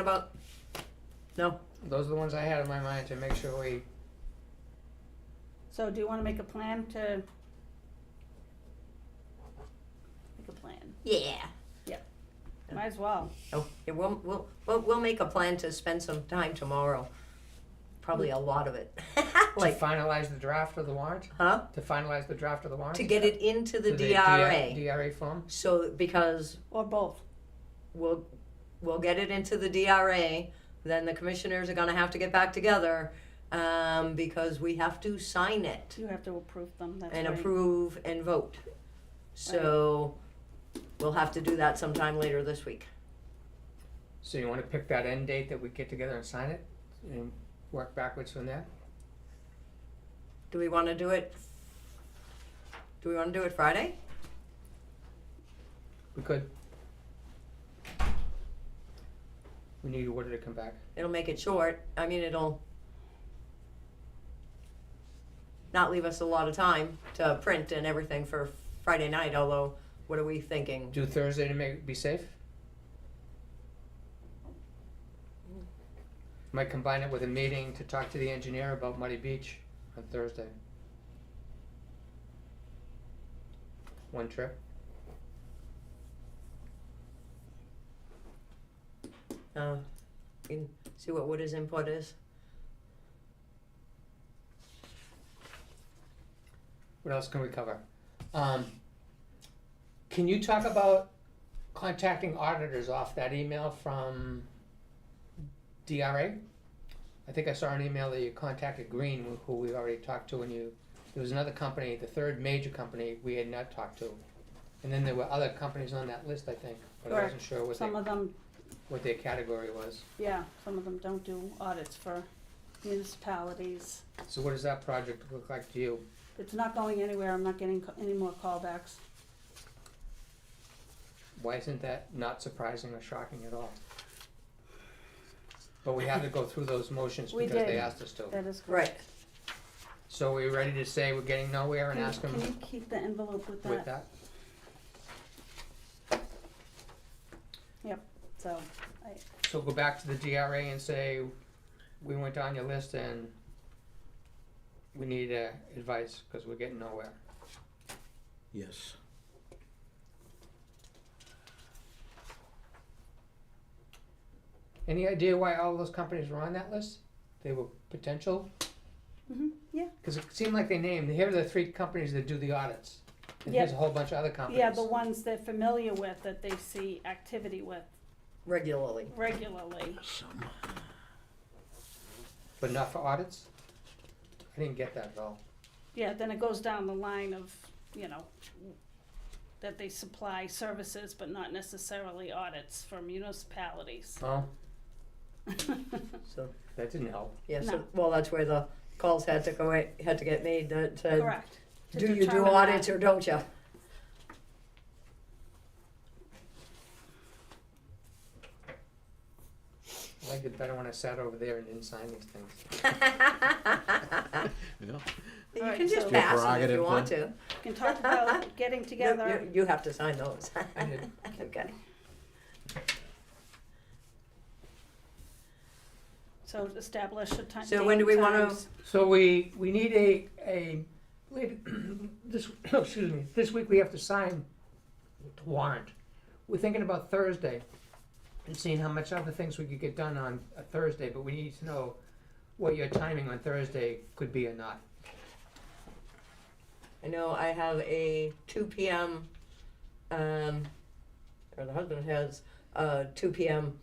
about? No? Those are the ones I had in my mind to make sure we, So do you wanna make a plan to? Make a plan. Yeah. Might as well. Oh, yeah, we'll make a plan to spend some time tomorrow. Probably a lot of it. to Like, finalize the draft of the warrant? huh? To finalize the draft of the warrant? To get it into the To DRA. DRA form? So, because Or both. we'll get it into the DRA, then the commissioners are gonna have to get back together, because we have to sign it You have to approve them, that's and right. approve and vote. So, we'll have to do that sometime later this week. So you wanna pick that end date that we get together and sign it? And work backwards from there? Do we wanna do it Friday? We could. We need order to come back. It'll make it short. I mean, it'll not leave us a lot of time to print and everything for Friday night, although, what are we thinking? Do Thursday to be safe? Might combine it with a meeting to talk to the engineer about Muddy Beach on Thursday. One trip. We can see what Wooder's input is. What else can we cover? Can you talk about contacting auditors off that email from DRA? I think I saw an email that you contacted Green, who we already talked to, and there was another company, the third major company we had not talked to. And then there were other companies on that list, I think, but I wasn't sure Some of them, what their category was. yeah, some of them don't do audits for municipalities. So what does that project look like to you? It's not going anywhere, I'm not getting any more callbacks. Why isn't that not surprising or shocking at all? But we had to go through those motions We because they did. asked us to. That is correct. Right. So are we ready to say we're getting nowhere and Can- ask them Can you keep the envelope with with that? that? So, So go back to the DRA and say, we went on your list and we need advice because we're getting nowhere. Yes. Any idea why all those companies were on that list? They were potential? yeah, Because it seemed like they named, here are the three companies that do the audits. And Yeah. there's a whole bunch of other companies. Yeah, the ones they're familiar with, that they see activity with Regularly. regularly. But not for audits? I didn't get that at all. Yeah, then it goes down the line of, you know, that they supply services but not necessarily audits for municipalities. Oh, So, that didn't help. yeah, so, No. well, that's where the calls had to get made to Correct. To do you do determine audits that. or don't you? I liked it better when I sat over there and didn't sign these things. Yeah. You Alright, can just so- pass them if Prerogative you want then. to. We can talk about getting together. You have to sign those. I did. Okay. So establish a time. So when do we wanna- So we need a, this, excuse me, this week we have to sign the warrant. We're thinking about Thursday and seeing how much other things we could get done on a Thursday, but we need to know what your timing on Thursday could be or not. I know I have a 2 p.m. Or the husband has a 2 p.m.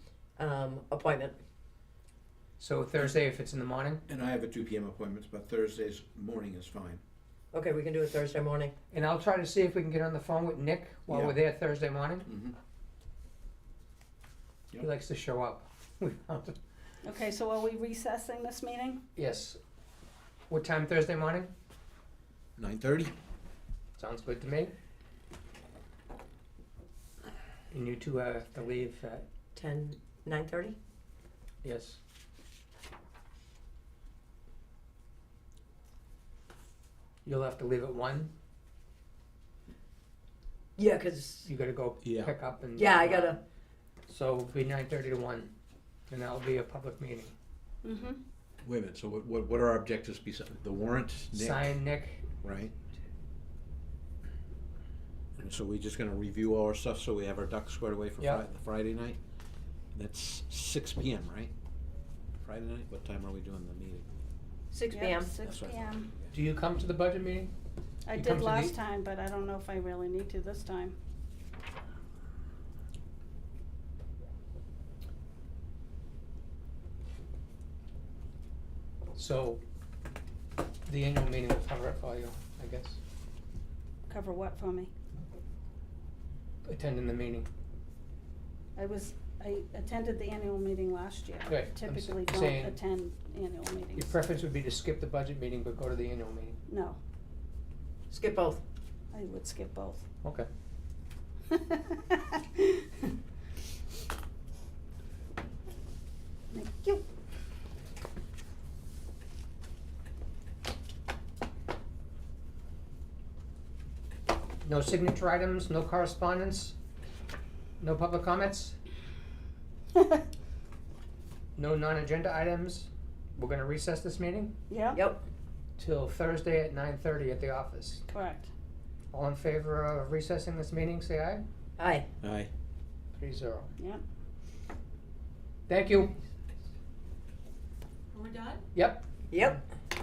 Appointment. So Thursday, if it's in the morning, And I have a 2 p.m. appointment, but Thursday's morning is fine. Okay, we can do it Thursday morning. and I'll try to see if we can get on the phone with Nick while Yeah. we're there Thursday morning. Mm-hmm. He Yep. likes to show up. We found it. Okay, so are we recessing this meeting? Yes. What time Thursday morning? 9:30? Sounds good to me. And you two have to leave at, 9:30? yes. You'll have to leave at 1. Yeah, 'cause You gotta go Yeah. pick up and. yeah, I gotta. So it'll be 9:30 to 1, and that'll be a public meeting. Mm-hmm. Wait a minute, so what are our objectives besides the warrant, Nick? Sign Nick. Right? And so we're just gonna review all our stuff so we have our ducks squared away for Yeah. the Friday night? That's 6 p.m., right? Friday night? What time are we doing the meeting? 6 p.m. Six That's what I thought. p.m. Do you come to the budget meeting? I You come did to last the- time, but I don't know if I really need to this time. So the annual meeting will cover it for you, I guess. Cover what for me? Attending the meeting. I attended the annual meeting last year. Right, I'm Typically don't saying- attend annual meetings. Your preference would be to skip the budget meeting but go to the annual meeting. No, Skip both. I would skip both. Okay. Thank you. No signature items, no correspondence, no public comments, no non-agenda items. We're gonna recess this meeting Yeah, Yep. till Thursday at 9:30 at the office. correct. All in favor of recessing this meeting, say aye. Aye. Aye. 3-0. Yeah. Thank you. We're done? Yep. Yep.